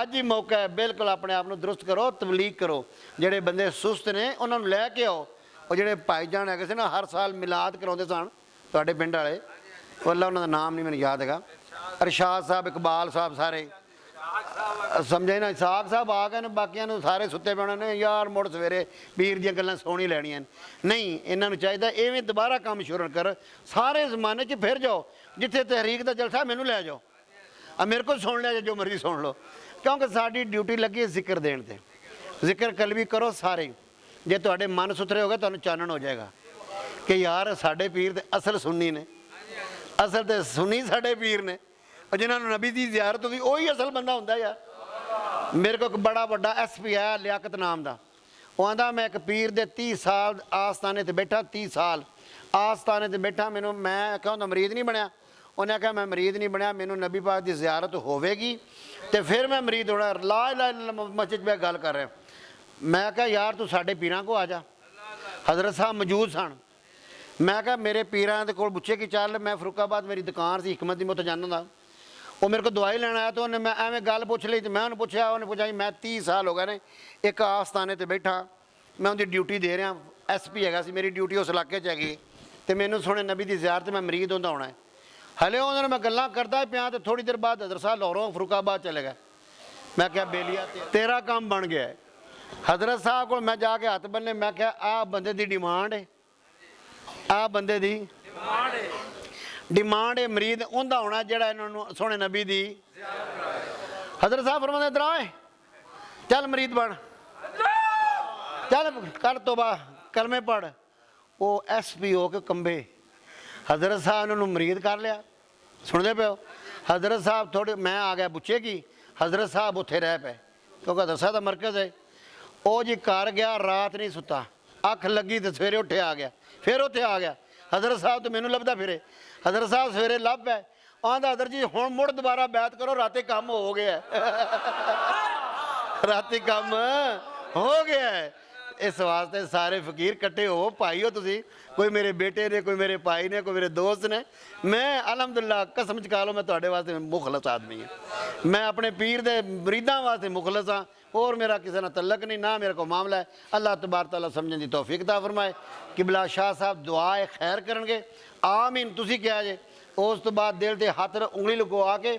S1: ਅੱਜ ਹੀ ਮੌਕਾ ਹੈ, ਬਿਲਕੁਲ ਆਪਣੇ ਆਪ ਨੂੰ ਦਰੁਸਤ ਕਰੋ, ਤਬਲੀਗ ਕਰੋ। ਜਿਹੜੇ ਬੰਦੇ ਸੁਸਤ ਨੇ ਉਹਨਾਂ ਨੂੰ ਲੈ ਕੇ ਆਓ। ਉਹ ਜਿਹੜੇ ਭਾਈਜਾਨ ਹੈਗੇ ਸੀ ਨਾ ਹਰ ਸਾਲ ਮਿਲਾਦ ਕਰਾਉਂਦੇ ਸਨ ਤੁਹਾਡੇ ਪਿੰਡ ਵਾਲੇ, ਵੱਲਾ ਉਹਨਾਂ ਦਾ ਨਾਮ ਨਹੀਂ ਮੈਨੂੰ ਯਾਦ ਹੈਗਾ, ਅਰਸ਼ਾਦ ਸਾਹਿਬ, ਇਕਬਾਲ ਸਾਹਿਬ, ਸਾਰੇ ਸਮਝੇ ਨਾ। ਸਾਗ ਸਾਹਿਬ ਆ ਗਏ ਨੇ, ਬਾਕੀਆਂ ਨੂੰ ਸਾਰੇ ਸੁੱਤੇ ਪੈਣੇ ਨੇ ਯਾਰ, ਮੁੜ ਸਵੇਰੇ ਪੀਰ ਦੀਆਂ ਗੱਲਾਂ ਸੋਹਣੀ ਲੈਣੀਆਂ ਨੇ। ਨਹੀਂ, ਇਹਨਾਂ ਨੂੰ ਚਾਹੀਦਾ ਐਵੇਂ ਦੁਬਾਰਾ ਕੰਮ ਸ਼ੁਰੂ ਕਰ, ਸਾਰੇ ਜ਼ਮਾਨੇ 'ਚ ਫਿਰ ਜਾਓ। ਜਿੱਥੇ ਤਹਿਰੀਕ ਦਾ ਜਲਸਾ ਮੈਨੂੰ ਲੈ ਜਾਓ, ਆ ਮੇਰੇ ਕੋਲ ਸੁਣ ਲਿਆ ਜੋ ਮਰਜ਼ੀ ਸੁਣ ਲਓ, ਕਿਉਂਕਿ ਸਾਡੀ ਡਿਊਟੀ ਲੱਗੀ ਹੈ ਜ਼ਿਕਰ ਦੇਣ 'ਤੇ। ਜ਼ਿਕਰ ਕਲਬੀ ਕਰੋ ਸਾਰੇ। ਜੇ ਤੁਹਾਡੇ ਮਨ ਸੁਥਰੇ ਹੋ ਗਏ ਤੁਹਾਨੂੰ ਚਾਨਣ ਹੋ ਜਾਏਗਾ ਕਿ ਯਾਰ ਸਾਡੇ ਪੀਰ ਤੇ ਅਸਲ ਸੁੰਨੀ ਨੇ, ਅਸਲ ਤੇ ਸੁੰਨੀ ਸਾਡੇ ਪੀਰ ਨੇ। ਜਿਨ੍ਹਾਂ ਨੂੰ ਨਬੀ ਦੀ ਜ਼ਿਆਰਤ ਹੋਈ ਉਹੀ ਅਸਲ ਬੰਦਾ ਹੁੰਦਾ ਯਾਰ। ਮੇਰੇ ਕੋਲ ਇੱਕ ਬੜਾ ਵੱਡਾ SP ਆਇਆ ਲਿਆਕਤ ਨਾਮ ਦਾ, ਉਹ ਆਂਦਾ ਮੈਂ ਇੱਕ ਪੀਰ ਦੇ 30 ਸਾਲ ਆਸਤਾਨੇ ਤੇ ਬੈਠਾ, 30 ਸਾਲ ਆਸਤਾਨੇ ਤੇ ਬੈਠਾ, ਮੈਨੂੰ ਮੈਂ ਕਿਹਾ ਉਹਦਾ ਮਰੀਦ ਨਹੀਂ ਬਣਿਆ। ਉਹਨੇ ਆਖਿਆ ਮੈਂ ਮਰੀਦ ਨਹੀਂ ਬਣਿਆ, ਮੈਨੂੰ ਨਬੀ ਪਾਕ ਦੀ ਜ਼ਿਆਰਤ ਹੋਵੇਗੀ ਤੇ ਫਿਰ ਮੈਂ ਮਰੀਦ ਹੋਣਾ। ਲਾ ਇਲਾਹਾ ਇल्लल्लाह ਮਸਜਿਦ ਵਿੱਚ ਗੱਲ ਕਰ ਰਿਹਾ। ਮੈਂ ਕਿਹਾ ਯਾਰ ਤੂੰ ਸਾਡੇ ਪੀਰਾਂ ਕੋ ਆ ਜਾ। ਹਜ਼ਰਤ ਸਾਹਿਬ ਮੌਜੂਦ ਸਨ। ਮੈਂ ਕਿਹਾ ਮੇਰੇ ਪੀਰਾਂ ਦੇ ਕੋਲ ਪੁੱਛੇ ਕਿ ਚੱਲ, ਮੈਂ ਫਰੂਕਾਬਾਦ ਮੇਰੀ ਦੁਕਾਨ ਸੀ ਹਿਕਮਤ ਦੀ, ਮੈਂ ਉੱਥੇ ਜਾਂਦਾ ਹੁੰਦਾ। ਉਹ ਮੇਰੇ ਕੋਲ ਦਵਾਈ ਲੈਣ ਆਇਆ ਤਾਂ ਉਹਨੇ ਮੈਂ ਐਵੇਂ ਗੱਲ ਪੁੱਛ ਲਈ ਤੇ ਮੈਂ ਉਹਨੂੰ ਪੁੱਛਿਆ, ਉਹਨੇ ਪੁੱਛਿਆ ਜੀ ਮੈਂ 30 ਸਾਲ ਹੋ ਗਏ ਨੇ ਇੱਕ ਆਸਤਾਨੇ ਤੇ ਬੈਠਾ, ਮੈਂ ਉਹਦੀ ਡਿਊਟੀ ਦੇ ਰਿਹਾ, SP ਹੈਗਾ ਸੀ, ਮੇਰੀ ਡਿਊਟੀ ਉਸ ਇਲਾਕੇ 'ਚ ਹੈਗੀ ਤੇ ਮੈਨੂੰ ਸੋਹਣੇ ਨਬੀ ਦੀ ਜ਼ਿਆਰਤ ਮੈਂ ਮਰੀਦ ਹੁੰਦਾ ਹੋਣਾ। ਹਲੇ ਉਹਨਾਂ ਨਾਲ ਮੈਂ ਗੱਲਾਂ ਕਰਦਾ ਪਿਆ ਤੇ ਥੋੜ੍ਹੀ ਦੇਰ ਬਾਅਦ ਹਜ਼ਰਤ ਸਾਹਿਬ ਲਾਹੌਰੋਂ ਫਰੂਕਾਬਾਦ ਚਲੇ ਗਏ। ਮੈਂ ਕਿਹਾ ਬੇਲੀਆ ਤੇਰਾ ਕੰਮ ਬਣ ਗਿਆ। ਹਜ਼ਰਤ ਸਾਹਿਬ ਕੋਲ ਮੈਂ ਜਾ ਕੇ ਹੱਥ ਬੰਨੇ, ਮੈਂ ਕਿਹਾ ਆਹ ਬੰਦੇ ਦੀ ਡਿਮਾਂਡ ਹੈ, ਆਹ ਬੰਦੇ ਦੀ ਡਿਮਾਂਡ ਹੈ, ਮਰੀਦ ਉਹਦਾ ਹੋਣਾ ਜਿਹੜਾ ਇਹਨਾਂ ਨੂੰ ਸੋਹਣੇ ਨਬੀ ਦੀ। ਹਜ਼ਰਤ ਸਾਹਿਬ ਫਰਮਾਉਂਦੇ ਇਧਰ ਆਏ, ਚੱਲ ਮਰੀਦ ਬਣ, ਚੱਲ ਕਰ ਤੋਬਾ, ਕਲਮੇ ਪੜ੍ਹ। ਉਹ SP ਹੋ ਕੇ ਕੰਬੇ। ਹਜ਼ਰਤ ਸਾਹਿਬ ਨੂੰ ਮਰੀਦ ਕਰ ਲਿਆ। ਸੁਣਦੇ ਪਿਓ? ਹਜ਼ਰਤ ਸਾਹਿਬ ਥੋੜੇ ਮੈਂ ਆ ਗਿਆ ਪੁੱਛੇ ਕੀ, ਹਜ਼ਰਤ ਸਾਹਿਬ ਉੱਥੇ ਰਹਿ ਪਏ ਕਿਉਂਕਿ ਹਜ਼ਰਤ ਸਾਹਿਬ ਦਾ ਮਰਕਜ਼ ਹੈ। ਉਹ ਜੀ ਘਰ ਗਿਆ, ਰਾਤ ਨਹੀਂ ਸੁੱਤਾ, ਅੱਖ ਲੱਗੀ ਤੇ ਸਵੇਰੇ ਉੱਠੇ ਆ ਗਿਆ, ਫਿਰ ਉੱਥੇ ਆ ਗਿਆ। ਹਜ਼ਰਤ ਸਾਹਿਬ ਤੇ ਮੈਨੂੰ ਲੱਭਦਾ ਫਿਰੇ। ਹਜ਼ਰਤ ਸਾਹਿਬ ਸਵੇਰੇ ਲੱਭ ਪਏ, ਆਂਦਾ ਹਜ਼ਰਤ ਜੀ ਹੁਣ ਮੁੜ ਦੁਬਾਰਾ ਬੈਤ ਕਰੋ, ਰਾਤੇ ਕੰਮ ਹੋ ਗਿਆ। ਰਾਤੀ ਕੰਮ ਹੋ ਗਿਆ। ਇਸ ਵਾਸਤੇ ਸਾਰੇ ਫਕੀਰ ਇਕੱਠੇ ਹੋ, ਭਾਈ ਹੋ ਤੁਸੀਂ। ਕੋਈ ਮੇਰੇ ਬੇਟੇ ਨੇ, ਕੋਈ ਮੇਰੇ ਭਾਈ ਨੇ, ਕੋਈ ਮੇਰੇ ਦੋਸਤ ਨੇ। ਮੈਂ ਅਲਹਮਦੁਲਿਲਾ ਕਸਮ ਚੁਕਾ ਲਓ ਮੈਂ ਤੁਹਾਡੇ ਵਾਸਤੇ ਮੁਖਲਸ ਆਦਮੀ ਹਾਂ। ਮੈਂ ਆਪਣੇ ਪੀਰ ਦੇ ਮੁਰੀਦਾਂ ਵਾਸਤੇ ਮੁਖਲਸ ਹਾਂ। और मेरा किसी ना तल्लक नहीं, ना मेरे को मामला है। अल्लाह तबारक तआला समझने की तौफीक दा फरमाए। किबला शाह साहब दुआ खैर करनगे, आमीन तुसी क्या जे। उस तो बाद दिल ते हथ उंगली लगा के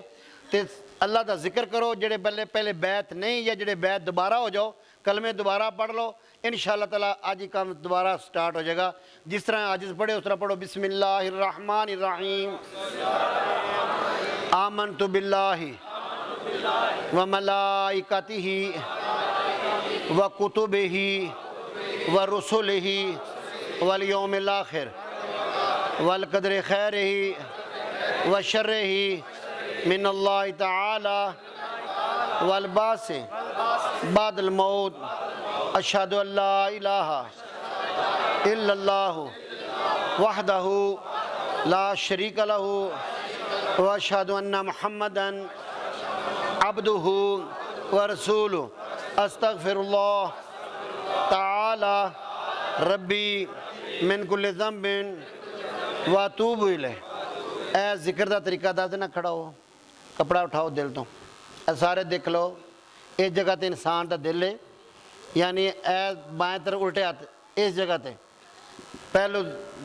S1: ते अल्लाह का जिक्र करो। जेड़े पहले बैत नहीं या जेड़े बैत दोबारा हो जाओ, कलमे दोबारा पढ़ लो, इंशाअल्लाह ताला आज ही काम दोबारा स्टार्ट हो जाएगा। जिस तरह आज पढ़े उस तरह पढ़ो। बिस्मिल्लाहिर्रहमानिर्रहीम। आमनतु बिल्लाहि व मलाइकतिही व कुतुबिही व रुसुलिही वल यौमिल आखिर वल क़द्रि खैरिही व शर्रिही मिनल्लाहि तआला वल बासे बादल मौत। अशहदु अल्ला इलाहा इल्लल्लाहु वहदहु ला शरीक लहु व अशहदु अन्ना मुहम्मदन अब्दुहु व रसूलुहु। अस्तगफिरुल्लाह तआला रब्बी मिन कुल्लि ज़ंबिन व अतूबु इलैह। ऐ जिक्र का तरीका दस देना। खड़ा हो, कपड़ा उठाओ दिल तो, सारे देख लो। इस जगह ते इंसान का दिल है, यानी ए बाएं तरफ उल्टे हाथ इस जगह ते, पहलो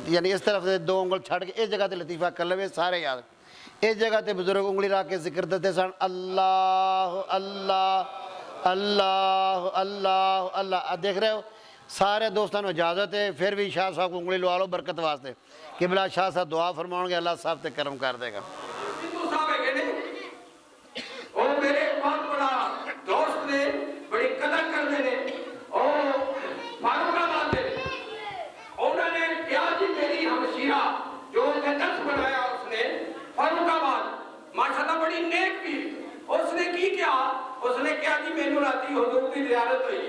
S1: यानी इस तरफ से दो उंगल छड़ के इस जगह ते लतीफ़ा कर लवे सारे याद। इस जगह ते बुजुर्ग उंगली रख के जिक्र देते सन, अल्लाह अल्लाह अल्लाह अल्लाह अल्लाह। देख रहे हो सारे दोस्तों को इजाज़त है। फिर भी शाह साहब को उंगली लवा लो बरकत वास्ते। किबला शाह साहब दुआ फरमाओगे, अल्लाह साहब ते करम कर देगा।
S2: उसने की क्या, उसने क्या जी मैनू राती हुजूर की ज़ियारत हुई।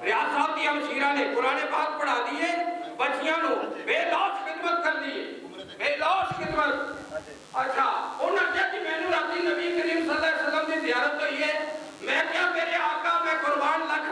S2: रियाज साहब की हमशीरा ने कुरान पाक पढ़ा दिए, बच्चियां नु बेलौस खिदमत कर दी, बेलौस खिदमत। अच्छा उन्होंने क्या जी मैनू राती नबी करीम सल्लल्लाहु अलैहि वसल्लम की ज़ियारत हुई है। मैं क्या मेरे आका मैं कुर्बान लख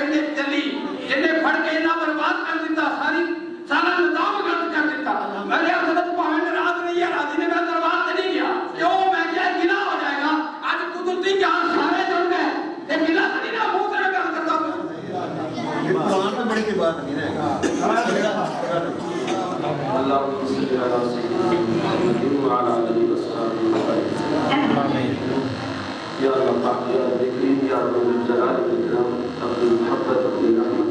S2: पिंड चली जिन्हें फड़ के इन्ना बर्बाद कर दिता सारा निजाम गलत कर दिता मेरे हजरत भावे रात नहीं है राजी ने मैं दरबार से नहीं गया क्यों मैं क्या गिला हो जाएगा आज कुदरती ज्ञान सारे जुड़ गए ये गिला तो नहीं ना मुंह से मैं गल करता हूं
S1: ये कुरान में बड़ी की बात नहीं रहेगा
S2: अल्लाह सल्लल्लाहु अलैहि वसल्लम आमीन या अल्लाह पाक या जिक्रीन या रब्बुल जलाल वल इकराम अपनी मोहब्बत अपनी रहमत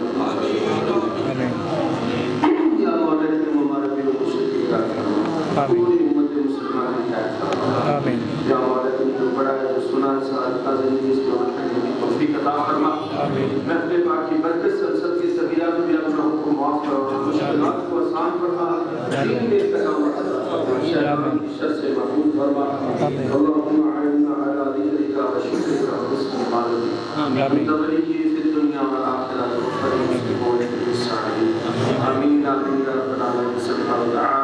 S2: आमीन या मौला के मुबारक के मुशक्किल का पूरी उम्मत मुसलमान की हिदायत आमीन या मौला के जो बड़ा है जो सुना सारा जिंदगी इस जमात में तौफीक अता फरमा आमीन महफिल पाक की बरकत संसद की सगीरा में भी अपना हुक्म माफ करो मुश्किलात को आसान फरमा दीन में इस्तेकामत अता फरमा शर से महफूज फरमा आमीन अल्लाहुम्मा अइन्ना अला जिक्रिका व शुक्रिका व हुस्न इबादतिक आमीन तबलीगी फी दुनिया व आखिरत व फरीज की बोल की सारी आमीन आमीन या रब्बल आलमीन सल्लल्लाहु अलैहि